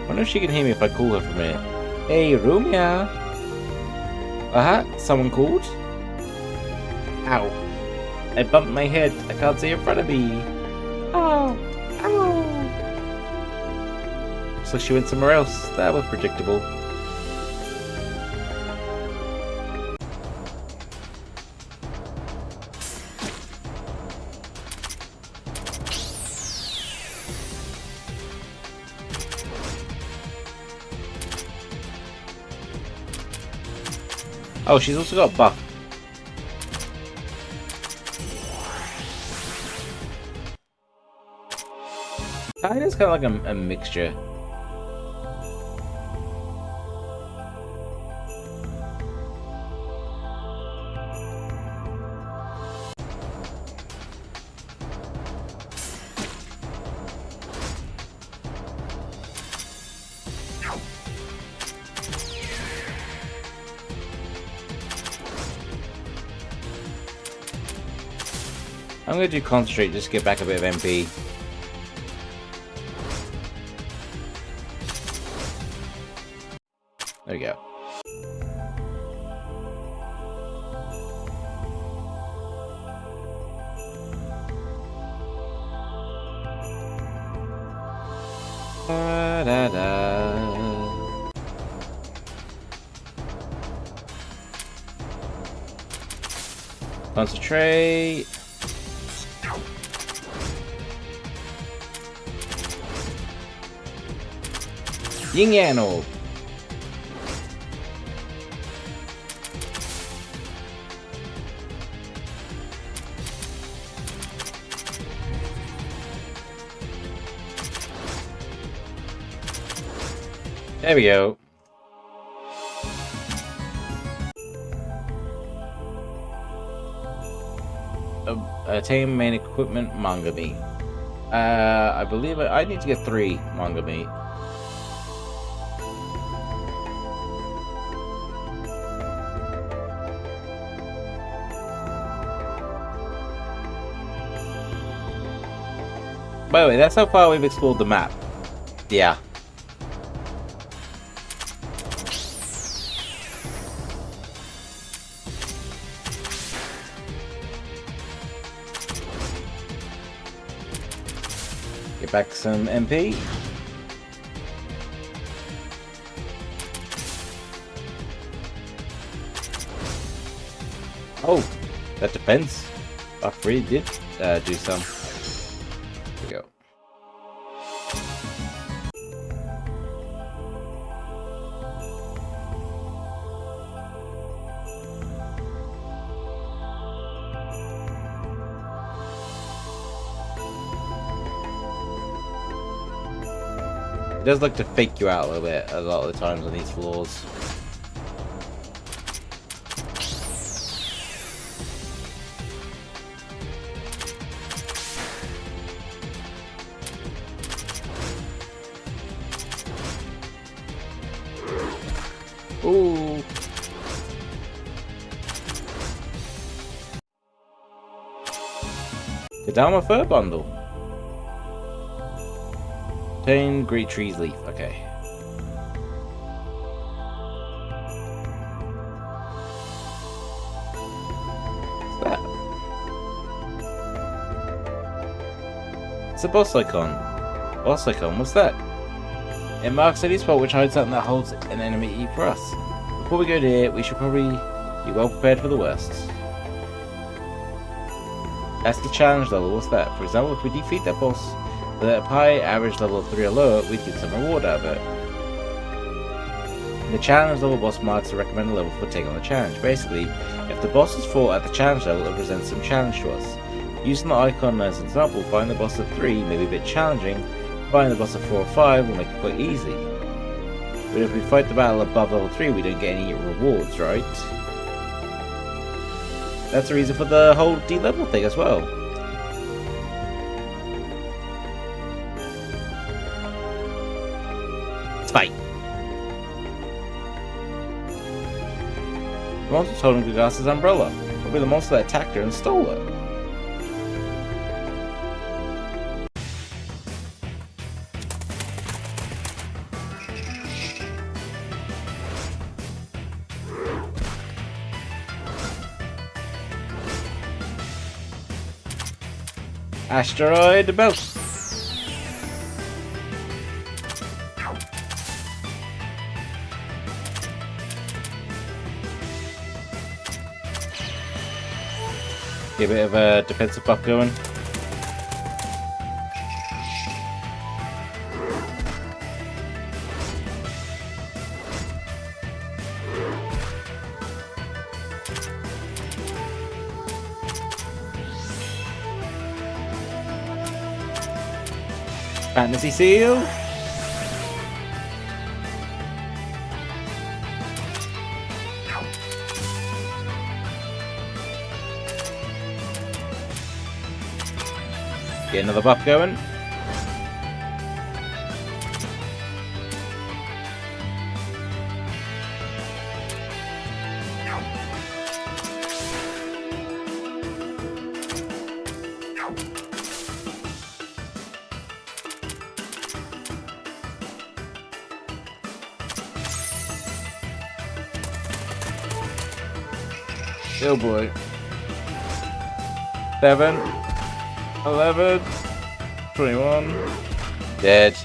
Wonder if she can hear me if I call her from here. Hey, Rumia! Someone called? Ow. I bumped my head. I can't see in front of me. Oh! Ow! Looks like she went somewhere else. That was predictable. Oh, she's also got a buff. It's kind of like a mixture. I'm going to do concentrate just to get back a bit of MP. There we go. Da-da-da. Concentrate. Yin Yang Orb. There we go. Attain main equipment manga meat. I believe I need to get 3 manga meat. By the way, that's how far we've explored the map. Yeah. Get back some MP. Oh, that depends. I really did do some. There we go. It does like to fake you out a little bit a lot of the times on these floors. Ooh. Kadama Fur Bundle. Obtain Great Tree's Leaf. Okay. What's that? It's a boss icon. Boss icon, what's that? It marks any spot which hides something that holds an enemy for us. Before we go there, we should probably be well prepared for the worst. That's the challenge level. What's that? For example, if we defeat that boss with a high average level of 3 or lower, we get some reward out of it. The challenge level boss marks the recommended level for taking on the challenge. Basically, if the boss is fought at the challenge level, it presents some challenge to us. Using the icon as an example, find the boss of 3 may be a bit challenging, find the boss of 4 or 5 will make it quite easy. But if we fight the battle above level 3, we don't get any rewards, right? That's the reason for the whole D-level thing as well. Let's fight! The monster was holding Gugas's umbrella. Probably the monster that attacked her and stole her. Asteroid belt. Get a bit of a defensive buff going. Fantasy seal. Get another buff going. Oh boy. 7, 11, 21. Dead.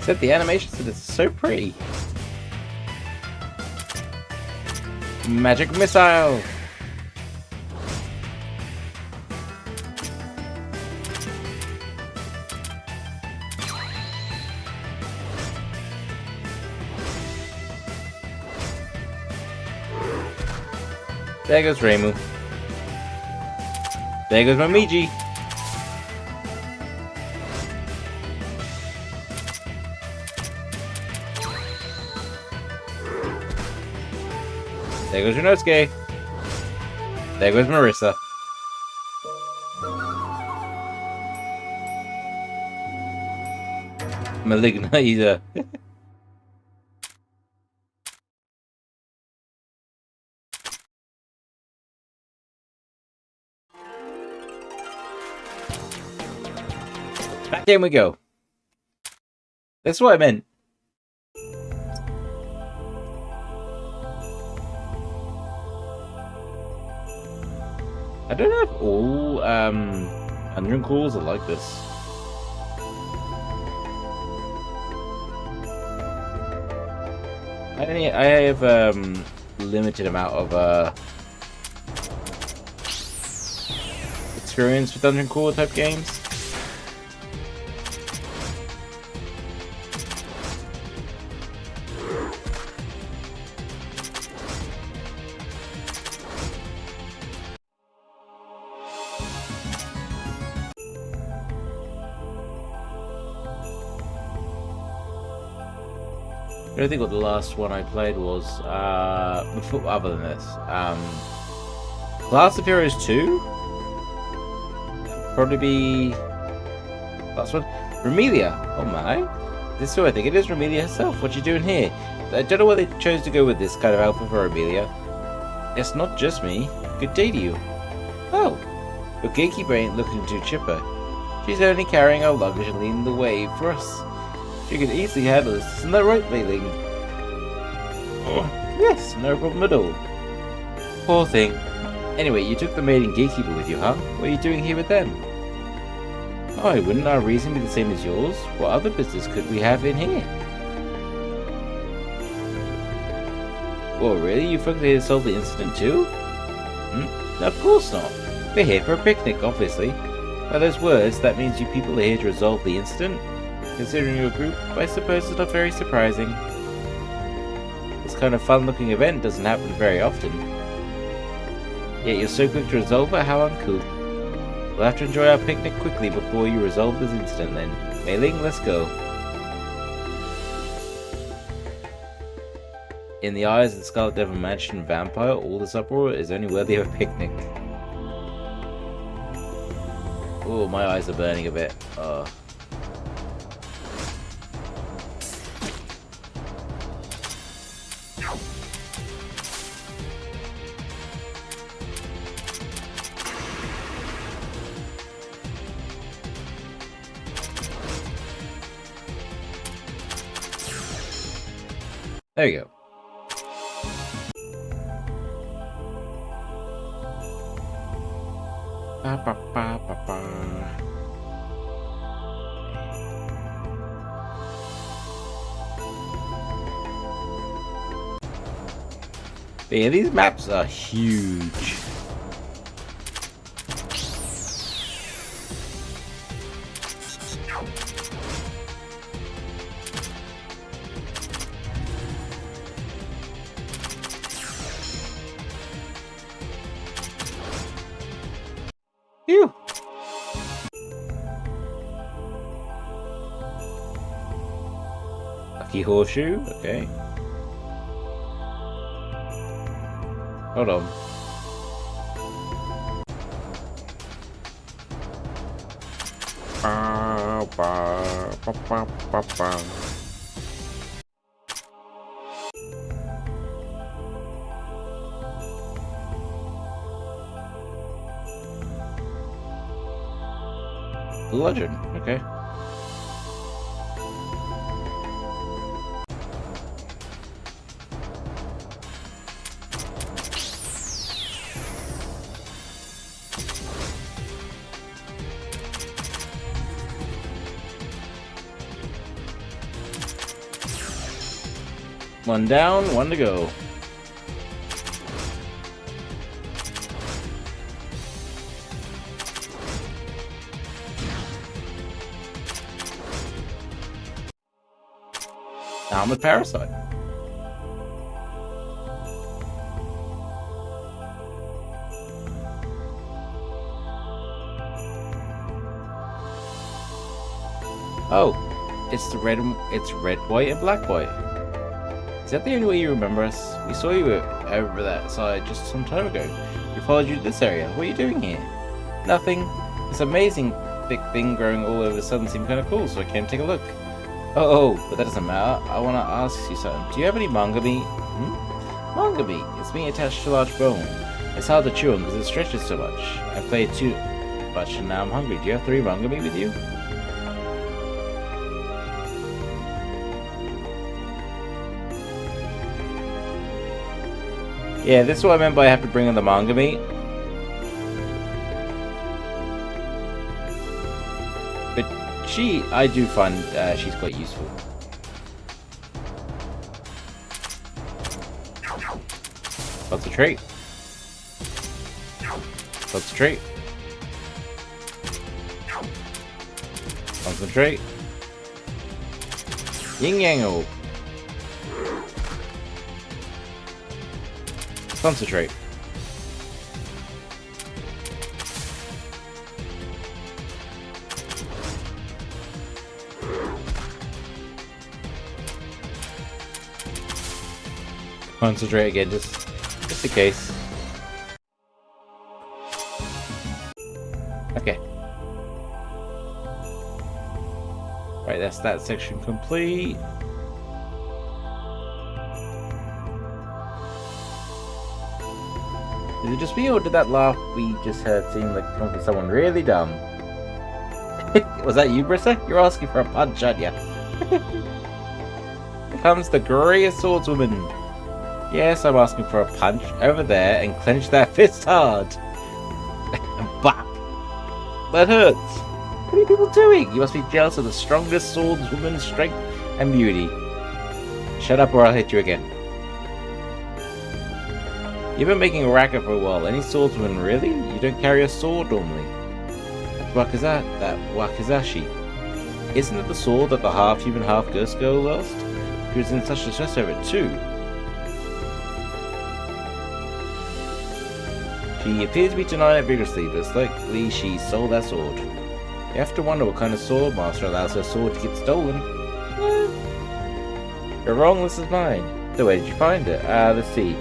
Said the animation said it's so pretty. Magic missile. There goes Reimu. There goes Momiji. There goes Rinosuke. There goes Marissa. Malignizer. Back in we go. That's what I meant. I don't know if all Unreal calls are like this. I have limited amount of experience with dungeon crawl type games. I don't think what the last one I played was, before, other than this. Class of Heroes 2? Probably be... last one? Romelia! Oh my. This is who I think it is, Romelia herself. What you doing here? I don't know why they chose to go with this kind of outfit for Romelia. It's not just me. Good day to you. Oh! Your gatekeeper ain't looking too chipper. She's only carrying our luggage and leading the way for us. She can easily handle this, isn't that right, Meiling? Oh. Yes, no problem at all. Poor thing. Anyway, you took the maid and gatekeeper with you, huh? What are you doing here with them? Oh, wouldn't our reason be the same as yours? What other business could we have in here? Oh, really? You folks here to solve the incident too? Of course not. We're here for a picnic, obviously. By those words, that means you people are here to resolve the incident? Considering your group, I suppose it's not very surprising. This kind of fun-looking event doesn't happen very often. Yet you're so quick to resolve it, how uncool. We'll have to enjoy our picnic quickly before you resolve this incident then. Mei Ling, let's go. In the eyes of the Scarlet Devil Mansion vampire, all this uproar is only worthy of a picnic. Oh, my eyes are burning a bit. There you go. Ba, ba, ba, ba, ba. Yeah, these maps are huge. Phew. Lucky horseshoe, okay. Hold on. Ba, ba, ba, ba, ba, ba. Legend, okay. One down, one to go. Now I'm with Parasite. Oh, it's red, white, and black, white. Is that the only way you remember us? We saw you over that side just some time ago. We followed you to this area. What are you doing here? Nothing. This amazing big thing growing all over the sudden seemed kind of cool, so I came to take a look. Oh, but that doesn't matter. I want to ask you something. Do you have any manga meat? Manga meat. It's meat attached to a large bone. It's hard to chew on because it stretches so much. I played too much and now I'm hungry. Do you have 3 manga meat with you? Yeah, this is what I meant by I have to bring in the manga meat. But I do find she's quite useful. Concentrate. Concentrate. Concentrate. Yin Yang-o. Concentrate. Concentrate again, just in case. Okay. Right, that's that section complete. Is it just me, or did that laugh we just heard seem like come from someone really dumb? Was that you, Brissa? You're asking for a punch, aren't ya? Here comes the greatest swordswoman. Yes, I'm asking for a punch over there and clench that fist hard. Bop! That hurts. are you people doing? You must be jealous of the strongest swordswoman's strength and beauty. Shut up or I'll hit you again. You've been making a racket for a while. Any swordswoman, really? You don't carry a sword normally. That wakizashi. Isn't it the sword that the half-human, half-ghost girl lost? She was in such distress over it too. She appears to be denying it vigorously, but it's likely she stole that sword. You have to wonder what kind of swordmaster allows her sword to get stolen. You're wrong, this is mine. So where did you find it? Let's see.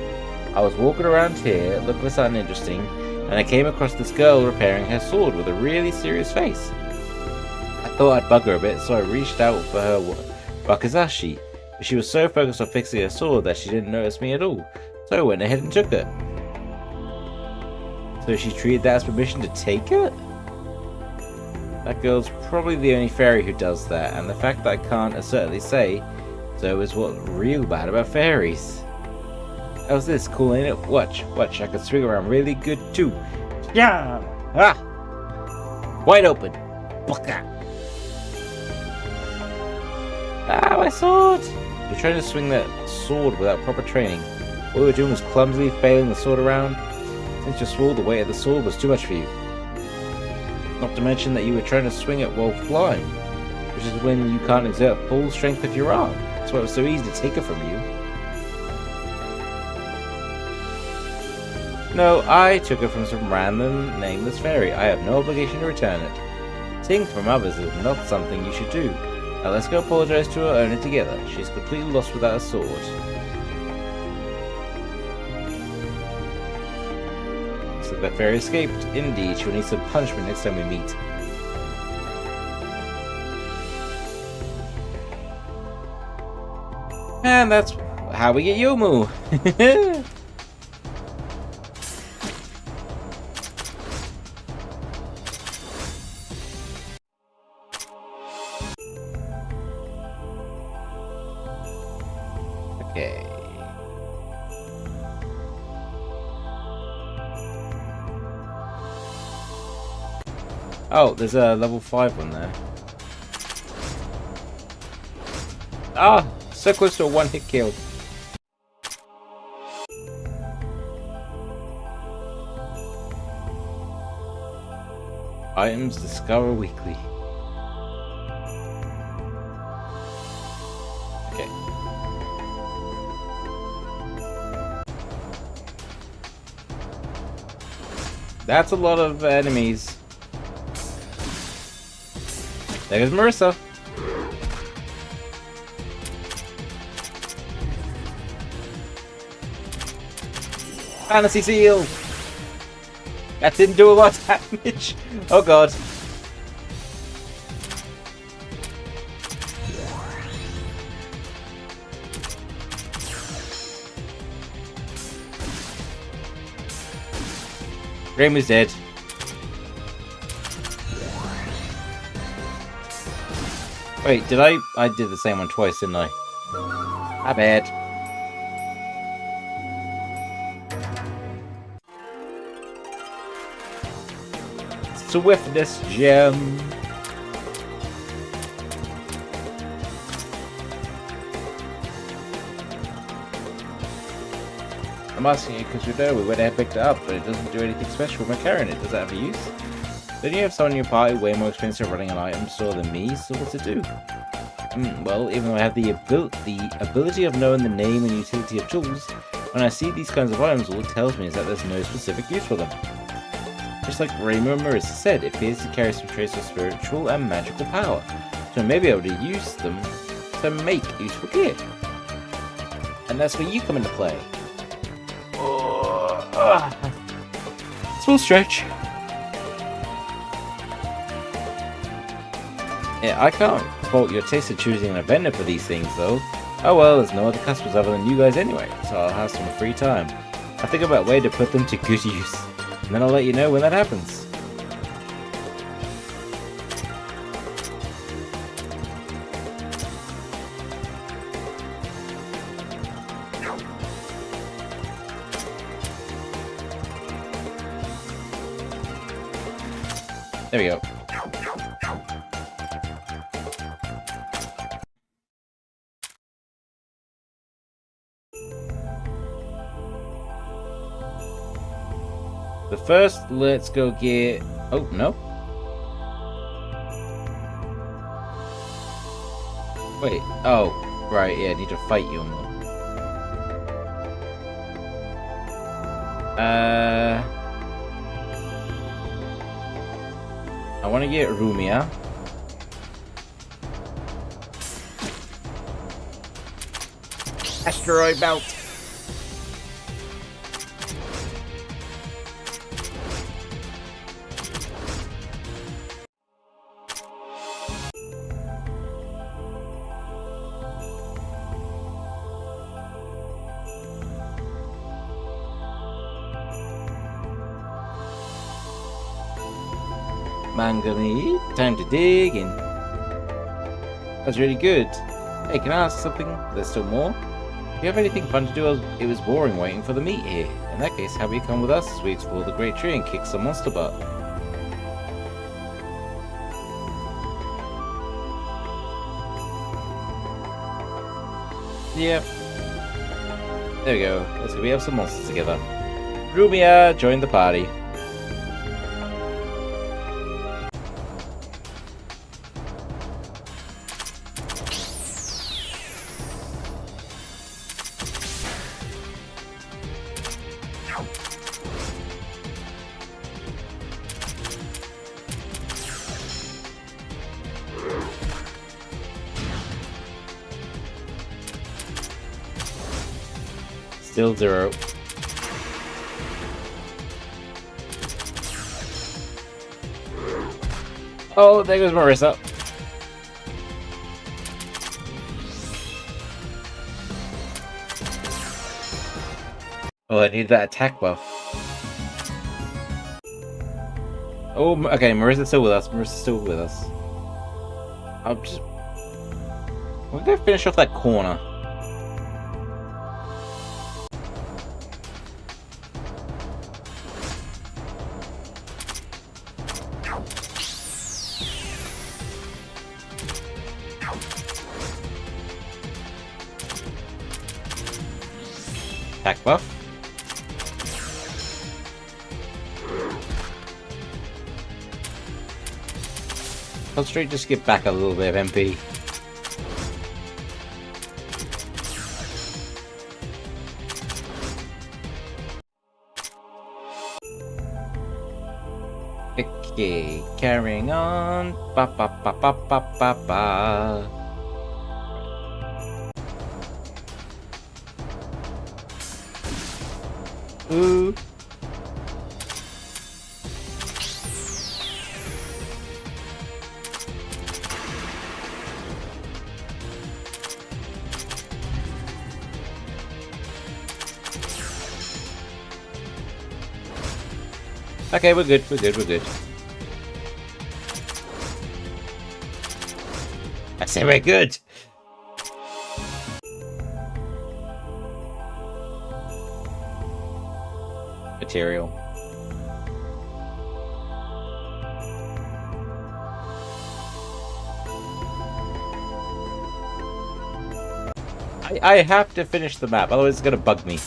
I was walking around here, looking for something interesting, and I came across this girl repairing her sword with a really serious face. I thought I'd bug her a bit, so I reached out for her wakizashi, but she was so focused on fixing her sword that she didn't notice me at all, so I went ahead and took her. So she treated that as permission to take it? That girl's probably the only fairy who does that, and the fact that I can't assertively say so is what's real bad about fairies. How's this? Cool, ain't it? Watch, I can swing around really good too. Yeah! Ah! Wide open! Baka! Ah, my sword! You're trying to swing that sword without proper training. All you were doing was clumsily failing the sword around. Since you swore, the weight of the sword was too much for you. Not to mention that you were trying to swing it while flying, which is when you can't exert full strength of your arm. That's why it was so easy to take it from you. No, I took it from some random, nameless fairy. I have no obligation to return it. Taking from others is not something you should do. Now let's go apologize to her owner together. She's completely lost without a sword. Looks like that fairy escaped. Indeed, she'll need some punishment next time we meet. And that's how we get Yomu. Okay. Oh, there's a level 5 one there. Ah, so close to a one-hit kill. Items discover weekly. Okay. That's a lot of enemies. There goes Marissa. Fantasy Seal! That didn't do a lot of damage. Oh god. Raymond's dead. Wait, did I did the same one twice, didn't I? My bad. Swiftness gem. I'm asking you because we know we went ahead and picked it up, but it doesn't do anything special when we're carrying it. Does that have a use? Don't you have someone in your party way more expensive running an item store than me, so what's it do? Well, even though I have the ability of knowing the name and utility of tools, when I see these kinds of items, all it tells me is that there's no specific use for them. Just like Raymond and Marissa said, it appears to carry some trace of spiritual and magical power, so I may be able to use them to make useful gear. And that's where you come into play. Small stretch. Yeah, I can't fault your taste of choosing a vendor for these things though. Oh well, there's no other customers other than you guys anyway, so I'll have some free time. I'll think about a way to put them to good use, and then I'll let you know when that happens. There we go. But first, let's go get... Oh, no. Wait. Oh, right. Yeah, I need to fight you more. I want to get Rumia. Asteroid belt. Manganese. Time to dig in. That's really good. Hey, can I ask something? There's still more? Do you have anything fun to do? It was boring waiting for the meat here. In that case, have you come with us as we explore the Great Tree and kick some monster butt? Yep. There we go. Let's go. We have some monsters together. Rumia, join the party. Still 0. Oh, there goes Marissa. Oh, I need that attack buff. Oh, okay, Marissa's still with us. Marissa's still with us. We're gonna finish off that corner. Attack buff. Concentrate, just get back a little bit of MP. Okay, carrying on. Ba ba ba ba ba ba ba. Ooh. Okay, we're good, we're good, we're good. I say we're good! Material. I have to finish the map, otherwise it's gonna bug me.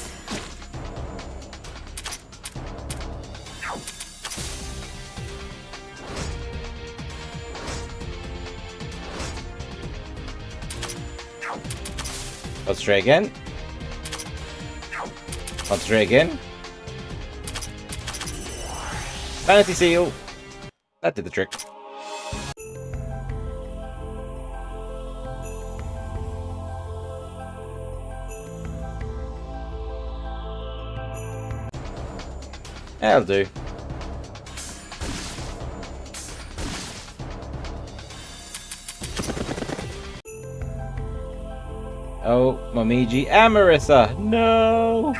Let's try again. Let's try again. Vanity seal. That did the trick. That'll do. Oh, Momiji and Marissa. No!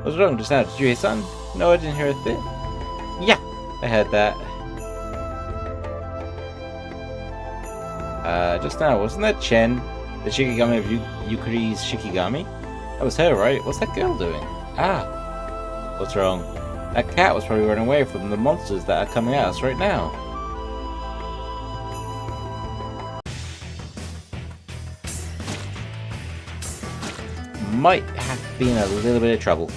What's wrong just now? Did you hear something? No, I didn't hear a thing. Yeah, I heard that. Just now, wasn't that Chen? The Shikigami of Yukari's Shikigami? That was her, right? What's that girl doing? Ah. What's wrong? That cat was probably running away from the monsters that are coming at us right now. might have been a little bit of trouble.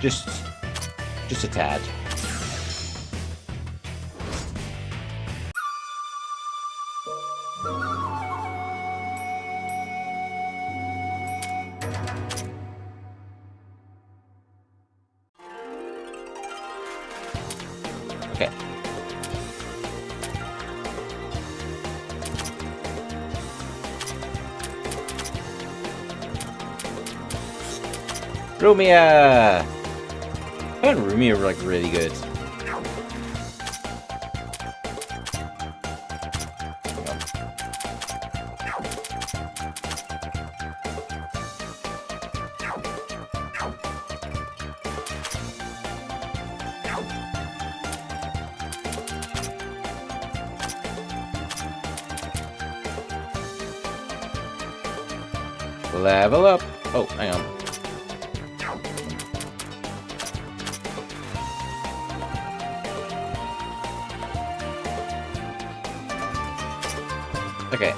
Just a tad. Okay. Rumia! I found Rumia like really good. Level up. Oh, hang on. Okay.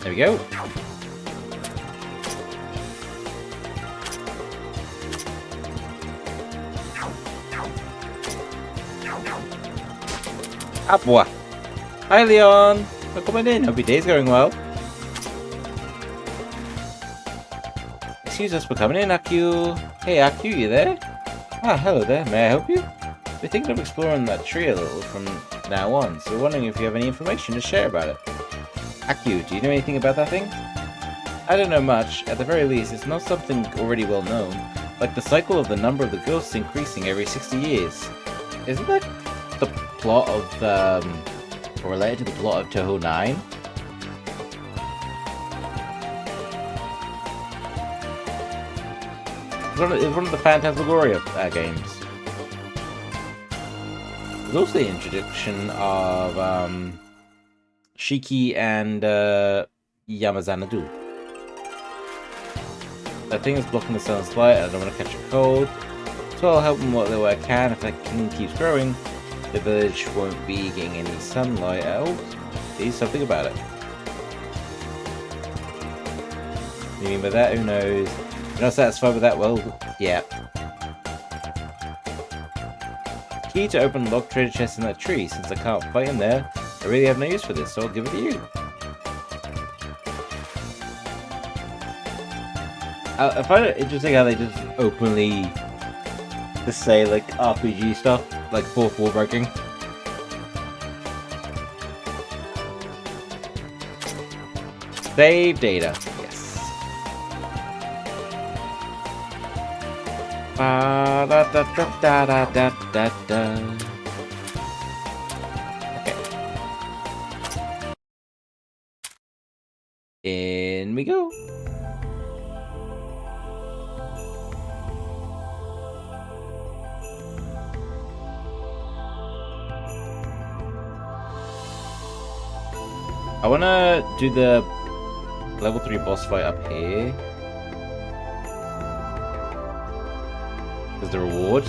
There we go. Apwa. Hi, Leon. Welcome in. Hope your day's going well. Excuse us for coming in, Aku. Hey, Aku, you there? Ah, hello there. May I help you? We're thinking of exploring that tree a little from now on, so we're wondering if you have any information to share about it. Aku, do you know anything about that thing? I don't know much. At the very least, it's not something already well known, like the cycle of the number of the ghosts increasing every 60 years. Isn't that the plot of, or related to the plot of Touhou 9? It was one of the Phantasmagoria games. There's also the introduction of Shiki and Yamazanadu. That thing is blocking the sun's light and I don't want to catch a cold. So I'll help them what little I can. If that king keeps growing, the village won't be getting any sunlight at all. Do something about it. What do you mean by that? Who knows? You're not satisfied with that? Well, yeah. Key to open the locked treasure chest in that tree. Since I can't fight in there, I really have no use for this, so I'll give it to you. I find it interesting how they just openly just say like RPG stuff, like fourth wall breaking. Save data. Okay. In we go. I wanna do the level 3 boss fight up here. As the reward.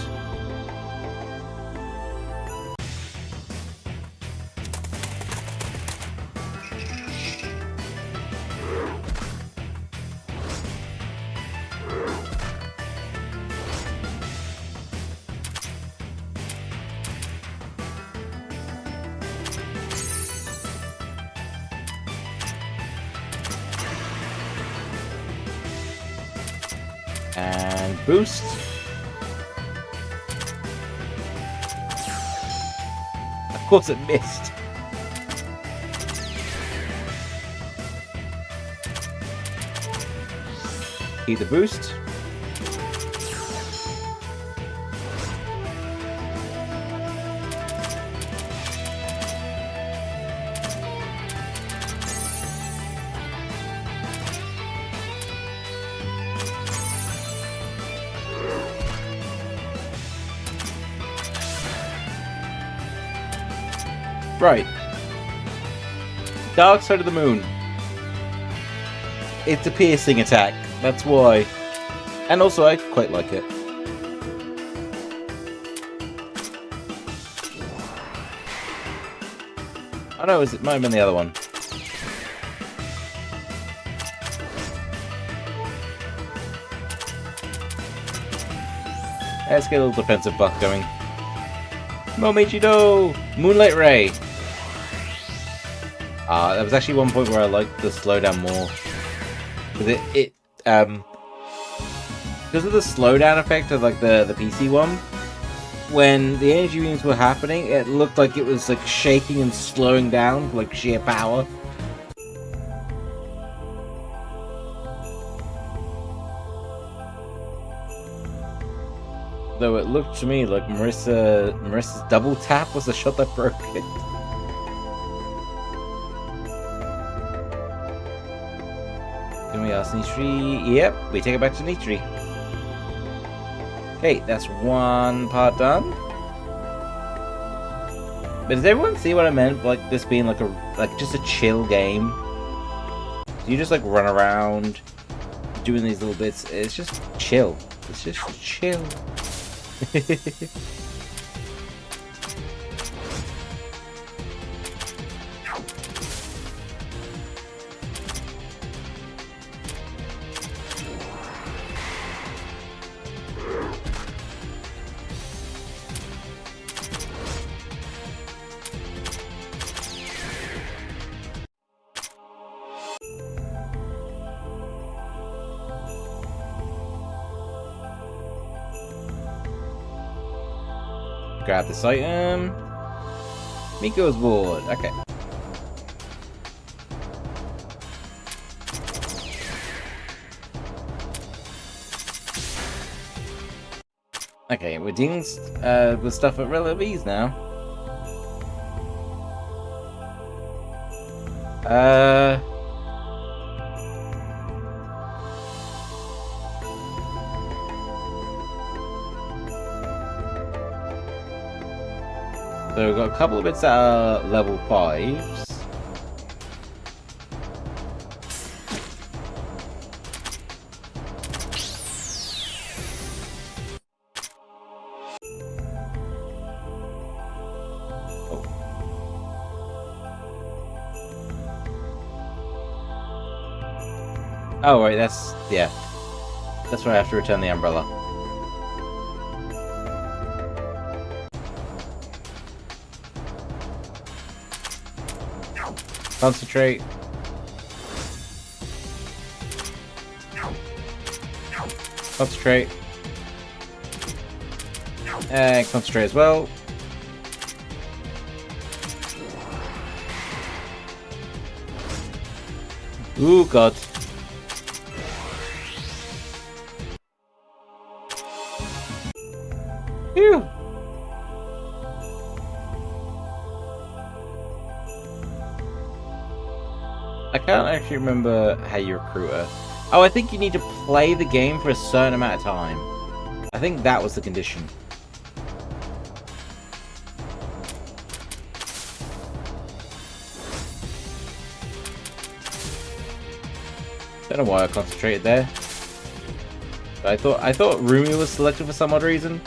And boost. Of course it missed. Either boost. Right. Dark Side of the Moon. It's a piercing attack, that's why. And also, I quite like it. Oh no, it might have been the other one. Let's get a little defensive buff going. Momichido! Moonlight Ray! That was actually one point where I liked the slowdown more. Because because of the slowdown effect of like the PC one, when the energy beams were happening, it looked like it was like shaking and slowing down, like sheer power. Though it looked to me like Marissa's double tap was the shot that broke it. Can we ask Nitri? Yep, we take it back to Nitri. Okay, that's one part done. But does everyone see what I meant? Like this being like just a chill game. So you just like run around doing these little bits. It's just chill. It's just chill. Grab this item. Miko's board. Okay. Okay, we're dealing with stuff at relative ease now. So we've got a couple of bits that are level 5s. Oh, right, that's where I have to return the umbrella. Concentrate. Concentrate. And concentrate as well. Ooh, God. Phew. I can't actually remember how you recruit her. Oh, I think you need to play the game for a certain amount of time. I think that was the condition. Don't know why I concentrated there. But I thought Rumi was selected for some odd reason.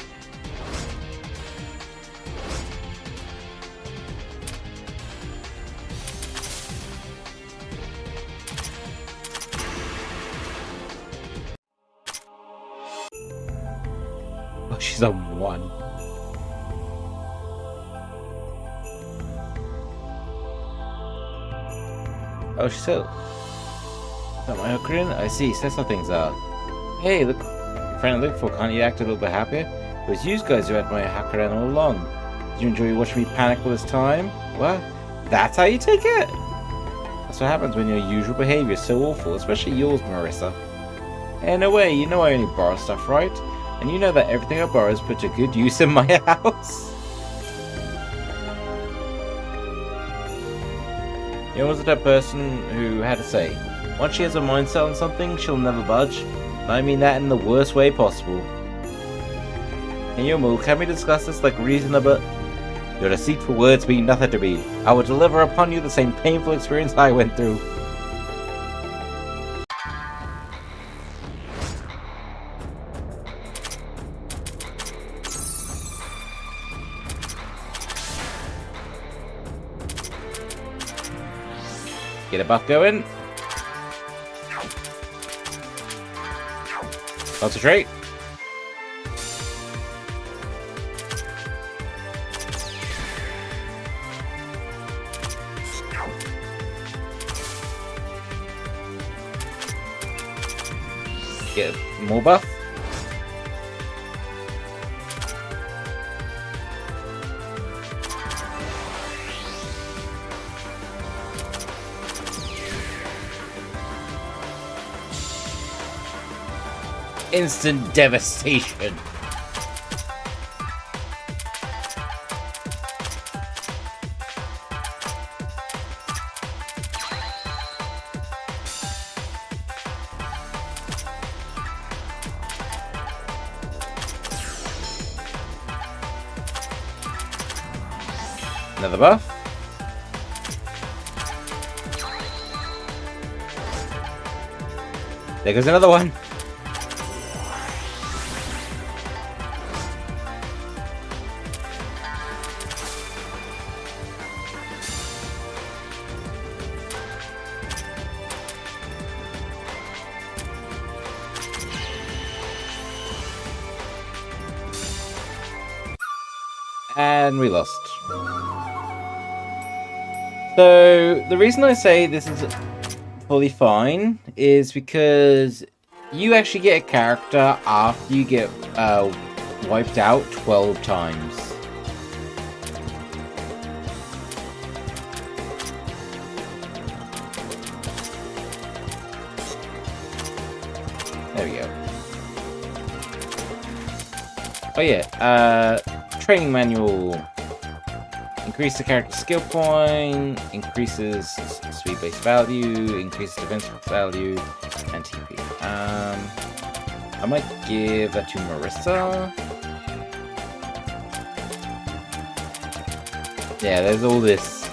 Oh, she's on 1. Oh, she's still. Is that my Ocarina? I see, so that's how things are. Hey, look, your friend I look for, can't you act a little bit happier? It was you guys who had my Hakuran all along. Did you enjoy watching me panic all this time? What? That's how you take it? That's what happens when your usual behavior is so awful, especially yours, Marissa. Hey, no way, you know I only borrow stuff, right? And you know that everything I borrow is put to good use in my house. You know, was it that person who had to say, once she has a mind set on something, she'll never budge? And I mean that in the worst way possible. And Yomu, can we discuss this like reasonable? Your deceitful words mean nothing to me. I will deliver upon you the same painful experience I went through. Get a buff going. Concentrate. Get more buff. Instant devastation. Another buff. There goes another one. And we lost. So, the reason I say this is fully fine is because you actually get a character after you get wiped out 12 times. There we go. Oh yeah, training manual. Increase the character skill point, increases speed base value, increases defense value, and TP. I might give that to Marissa. Yeah, there's all this.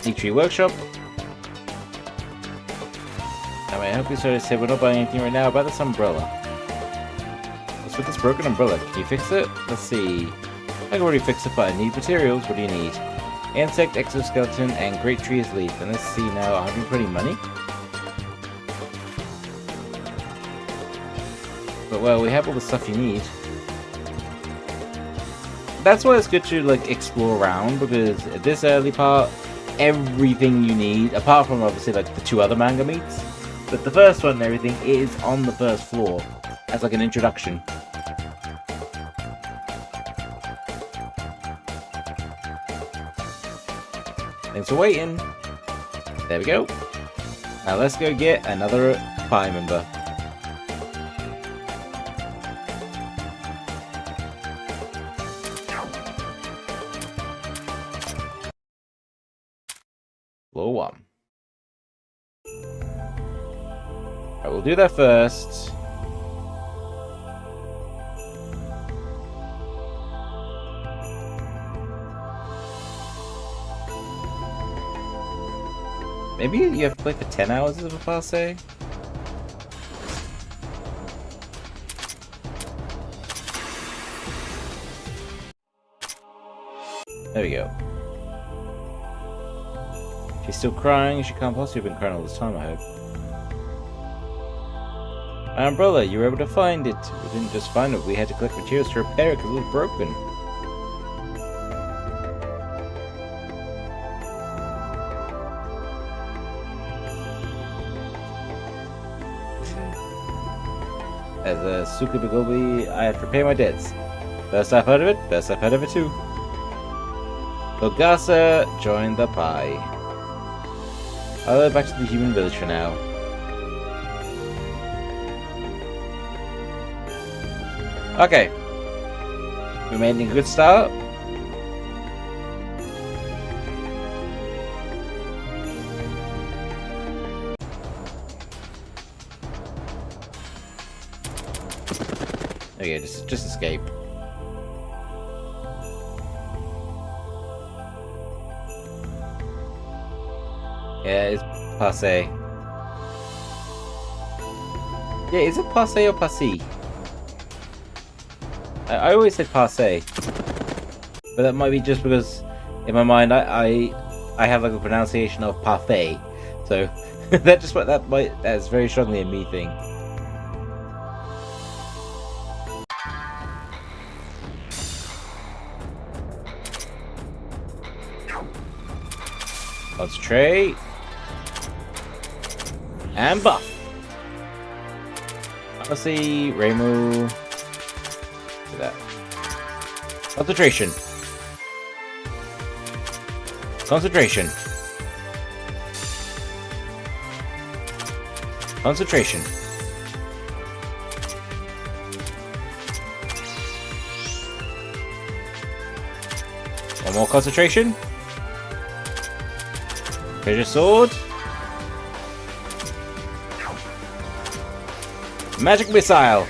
Sneak Tree Workshop. I hope you started to say we're not buying anything right now about this umbrella. What's with this broken umbrella? Can you fix it? Let's see. I can already fix it, but I need materials. What do you need? Insect, exoskeleton, and great tree is leaf. And let's see now, 120 money. But well, we have all the stuff you need. That's why it's good to like explore around, because at this early part, everything you need, apart from obviously like the 2 other manga meets, but the first one and everything is on the first floor as like an introduction. Thanks for waiting. There we go. Now let's go get another party member. Floor 1. Alright, we'll do that first. Maybe you have to play for 10 hours of a passe? There we go. She's still crying. She can't possibly have been crying all this time, I hope. My umbrella, you were able to find it. We didn't just find it, we had to collect materials to repair it because it was broken. As a Suka Bigobi, I have to repay my debts. First I've heard of it, best I've heard of it too. Logasa, join the pie. I'll go back to the human village for now. Okay. We made a good start. Okay, just escape. Yeah, it's passe. Yeah, is it passe or passé? I always said passe. But that might be just because In my mind, I have like a pronunciation of parfait, so that's very strongly a me thing. Concentrate and buff. Honestly, Reimu. Do that. Concentration. Concentration. Concentration. One more concentration. Treasure sword. Magic missile.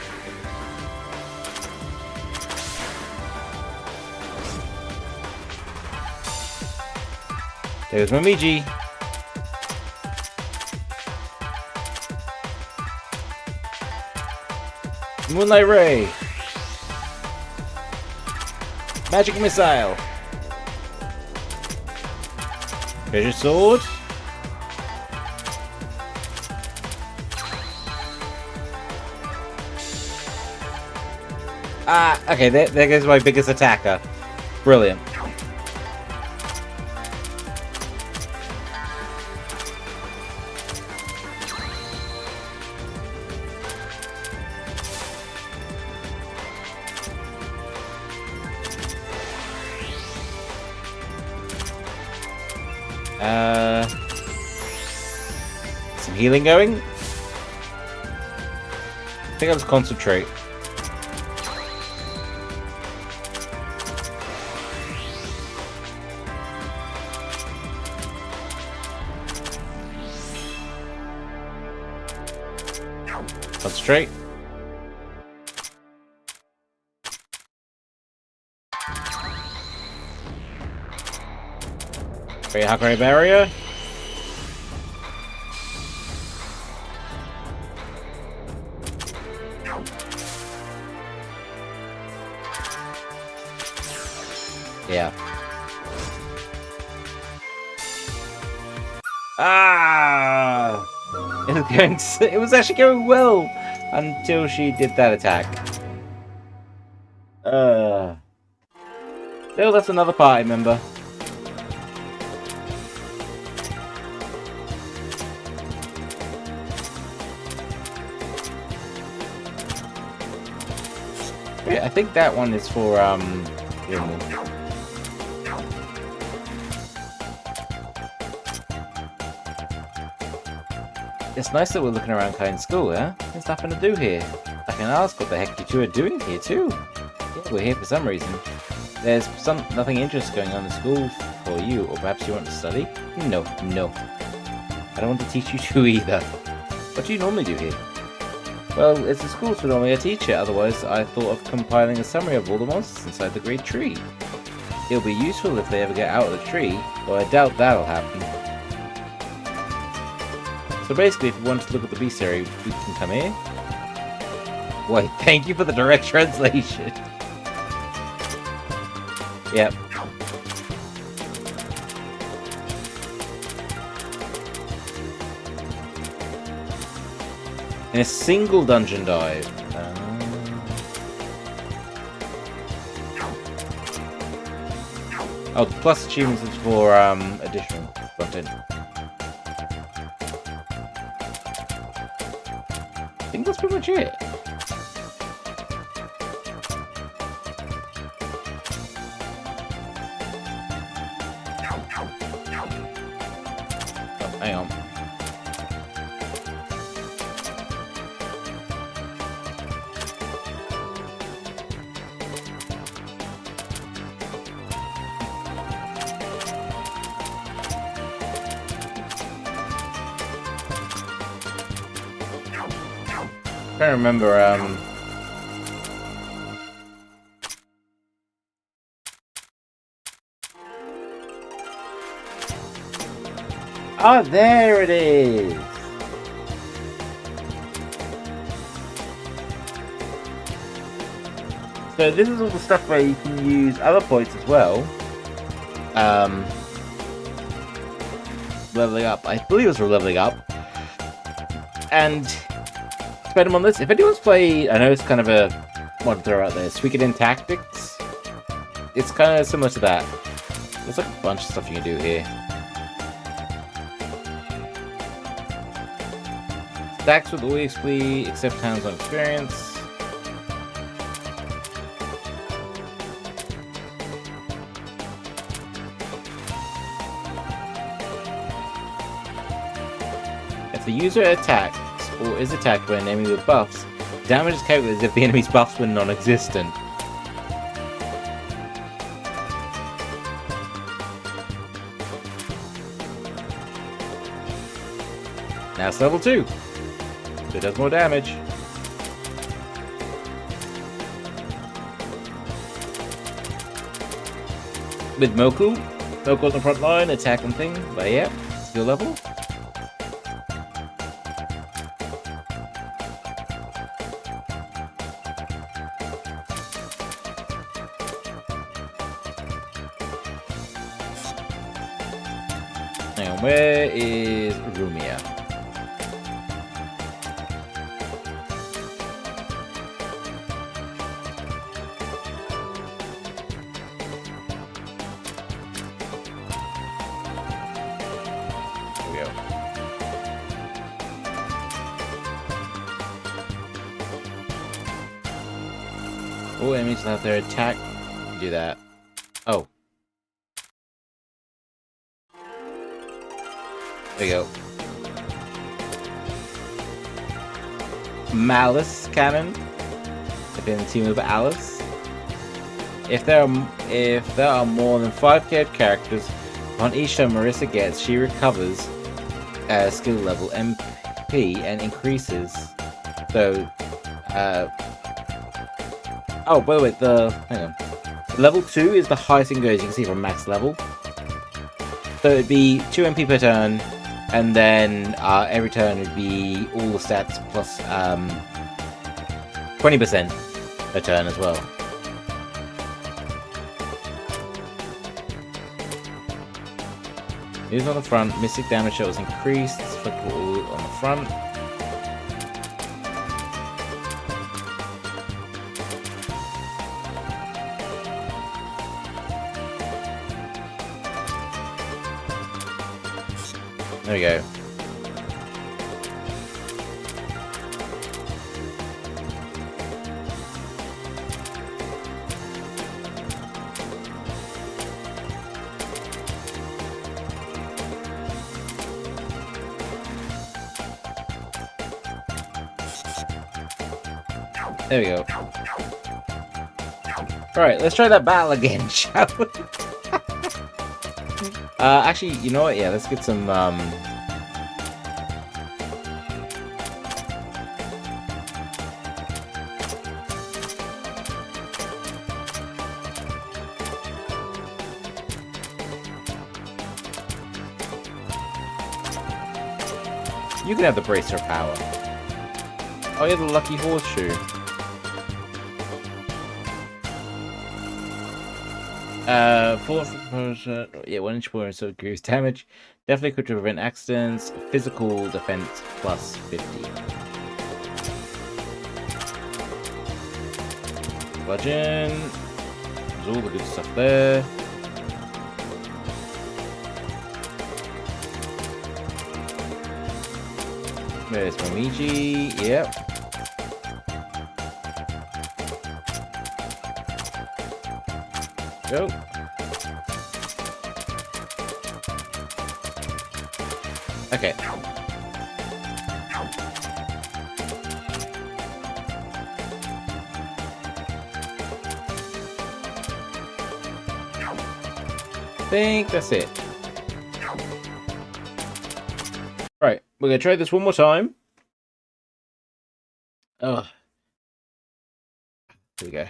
There's Momiji. Moonlight Ray. Magic missile. Treasure sword. Ah, okay, there goes my biggest attacker. Brilliant. Some healing going. I think I'll just concentrate. Concentrate. Great Hakare barrier. Yeah. Ah! It was actually going well until she did that attack. Still, that's another party member. Yeah, I think that one is for Gilmore. It's nice that we're looking around Kind School, huh? There's nothing to do here. I can ask what the heck you two are doing here too. Yeah, we're here for some reason. There's nothing interesting going on in school for you, or perhaps you want to study? No. I don't want to teach you two either. What do you normally do here? Well, it's a school, so normally I teach it. Otherwise, I thought of compiling a summary of all the monsters inside the Great Tree. It'll be useful if they ever get out of the tree, though I doubt that'll happen. So basically, if you want to look at the beast area, we can come here. Wait, thank you for the direct translation. Yep. In a single dungeon dive. Oh, plus achievements is for additional content. I think that's pretty much it. Oh, hang on. I can't remember, Oh, there it is! So this is all the stuff where you can use other points as well. leveling up. I believe it was for leveling up. And spend them on this. If anyone's played, I know it's kind of a one to throw out there, Suikoden Tactics. It's kind of similar to that. There's like a bunch of stuff you can do here. Stacks with all XP except hands-on experience. If the user attacks or is attacked by an enemy with buffs, damage is calculated as if the enemy's buffs were non-existent. Now it's level 2. So it does more damage. With Moku. Moku on the front line, attack and thing. But yeah, skill level. Hang on, where is Rumia? All enemies will have their attack. Do that. Oh. There you go. Malice Cannon. If in the team with Alice. If there are more than 5 characters, on each turn Marissa gets, she recovers skill level MP and increases. So, oh, by the way, hang on. Level 2 is the highest it can go, as you can see from max level. So it'd be 2 MP per turn, and then every turn would be all the stats plus 20% per turn as well. Moves on the front, mystic damage shot was increased, applicable on the front. There we go. There we go. Alright, let's try that battle again, shall we? Actually, you know what? Yeah, let's get some, you can have the bracer power. Oh, yeah, the lucky horseshoe. Yeah, 1 inch more, so increase damage. Definitely could prevent accidents. Physical defense plus 50. Bludgeon. There's all the good stuff there. There's Momiji. Yep. Go. Okay. I think that's it. Right, we're gonna try this one more time. Oh, here we go.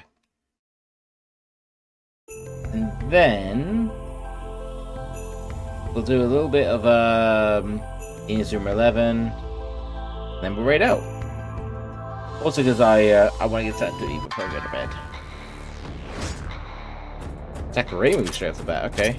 And then we'll do a little bit of Inazuma 11, and then we'll raid out. Also, because I want to get started to eat before I go to bed. Attack Raymond straight off the bat, okay.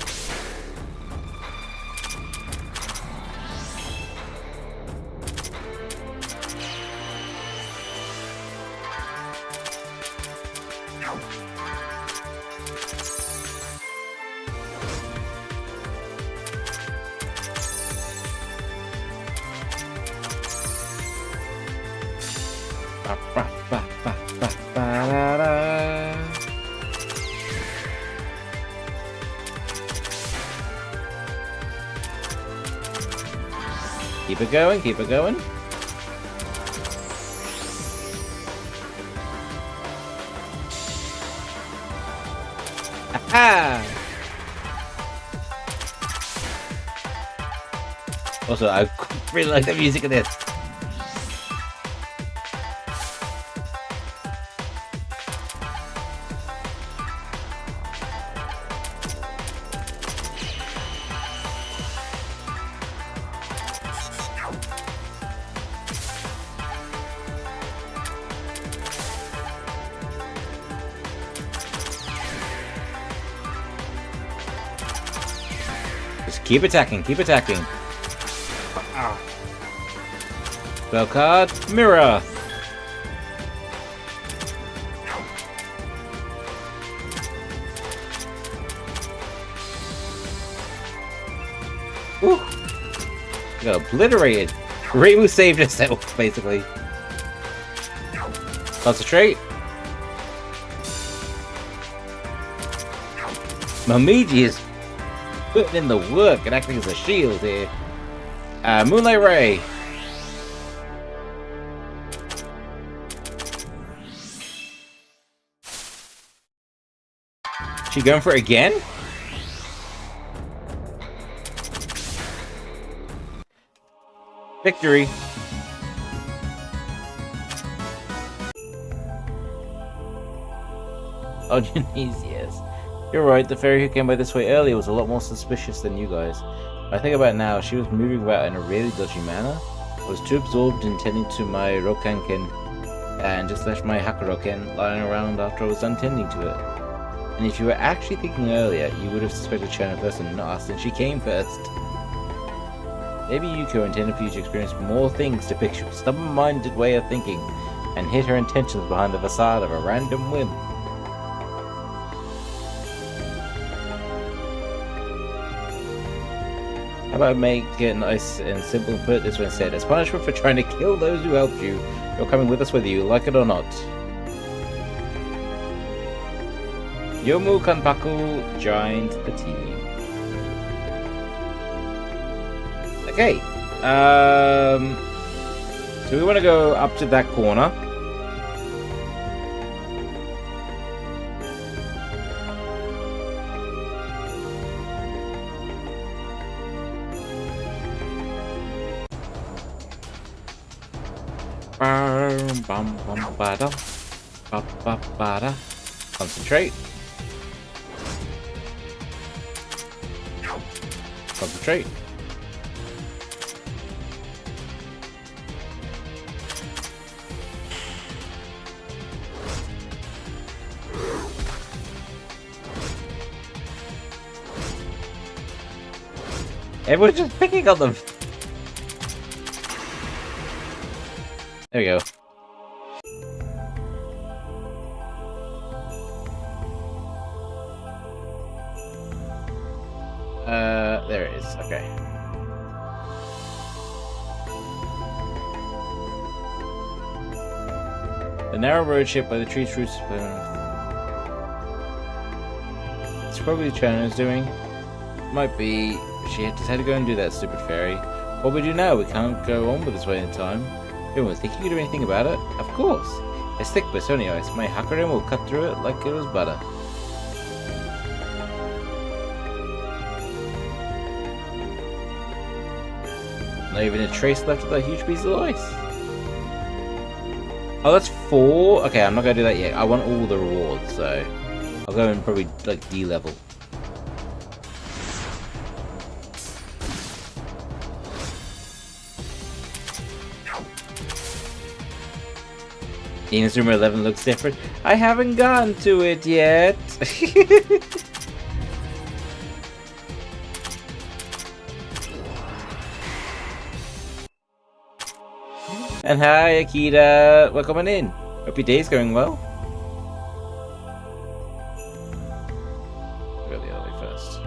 Keep it going, keep it going. Aha! Also, I really like the music of this. Just keep attacking, keep attacking. Spell card, mirror. Ooh. Got obliterated. Reimu saved herself, basically. Concentrate. Momiji is putting in the work and acting as a shield here. Moonlight Ray. She going for it again? Victory. Oh, Janice, yes. You're right, the fairy who came by this way earlier was a lot more suspicious than you guys. When I think about it now, she was moving about in a really dodgy manner. I was too absorbed in tending to my Rokanken and just left my Hakuroken lying around after I was done tending to it. And if you were actually thinking earlier, you would have suspected China first and not us, and she came first. Maybe Yuko intended for you to experience more things to fix your stubborn-minded way of thinking, and hid her intentions behind the facade of a random whim. How about I make it nice and simple and put it this way instead? As punishment for trying to kill those who helped you, you're coming with us whether you like it or not. Yomu Kanpaku joined the team. Okay. So we want to go up to that corner. Concentrate. Concentrate. Everyone's just picking on them. There we go. There it is. Okay. The narrow road shaped by the tree's roots. It's probably China's doing. Might be. She just had to go and do that, stupid fairy. What we do now? We can't go on with this way in time. Everyone think you can do anything about it? Of course. It's thick but stony ice. My Hakurin will cut through it like it was butter. Not even a trace left of that huge piece of ice. Oh, that's 4. Okay, I'm not gonna do that yet. I want all the rewards, so I'll go and probably like D-level. Inazuma 11 looks different. I haven't gotten to it yet. And hi, Akita. Welcome in. Hope your day's going well. Really early first.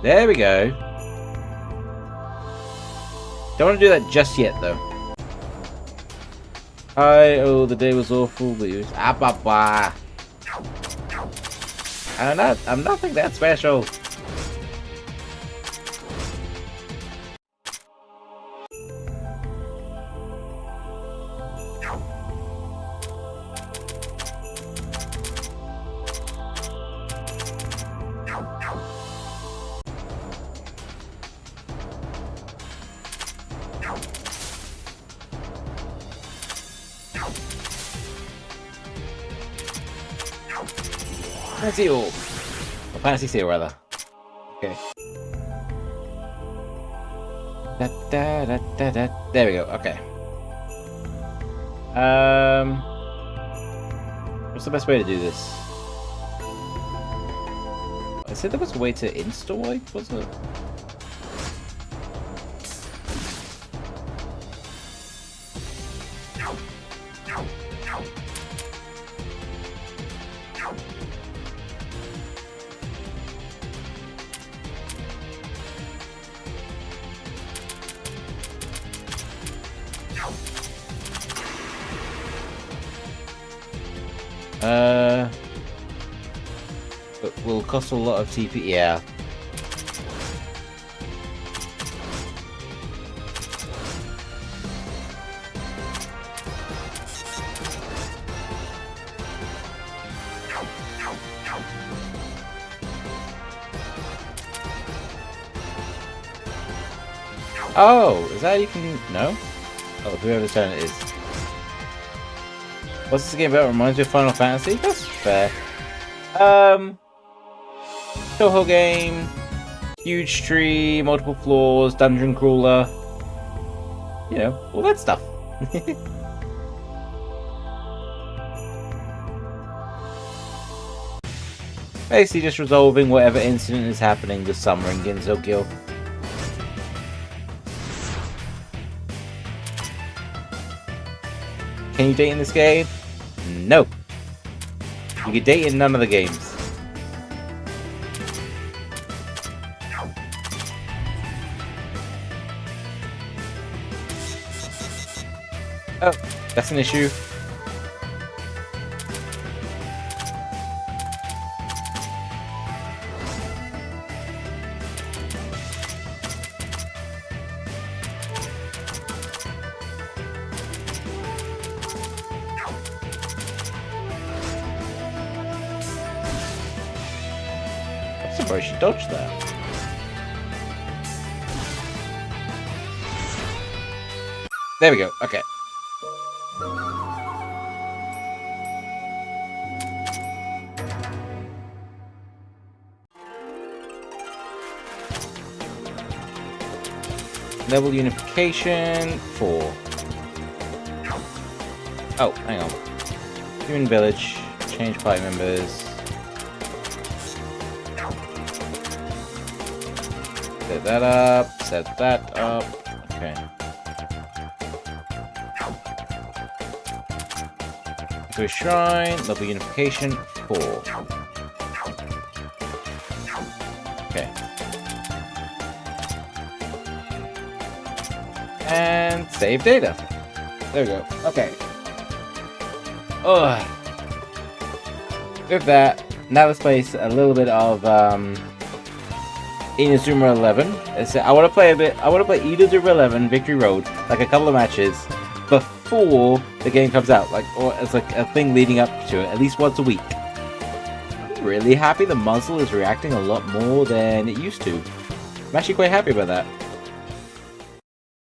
There we go. Don't want to do that just yet, though. Hi, oh, the day was awful, but it was I'm nothing that special. Fantasy Orb. Or Fantasy Seal, rather. Okay. There we go, okay. What's the best way to do this? I said there was a way to insta-wipe, was it? But will cost a lot of TP. Yeah. Oh, is that how you can... No? Oh, whoever's turn it is. What's this game about? Reminds me of Final Fantasy? That's fair. Touhou game, huge tree, multiple floors, dungeon crawler. You know, all that stuff. Basically just resolving whatever incident is happening this summer in Ginzo-gil. Can you date in this game? No. You can date in none of the games. Oh, that's an issue. I'm surprised she dodged that. There we go, okay. Level unification 4. Oh, hang on. Human village. Change party members. Set that up. Set that up. Okay. To a shrine. Level unification 4. Okay. And save data. There we go. Okay. Ugh. With that, now let's play a little bit of Inazuma 11. I want to play a bit. I want to play Inazuma 11 Victory Road, like a couple of matches before the game comes out, like, or as like a thing leading up to it, at least once a week. I'm really happy the muzzle is reacting a lot more than it used to. I'm actually quite happy about that.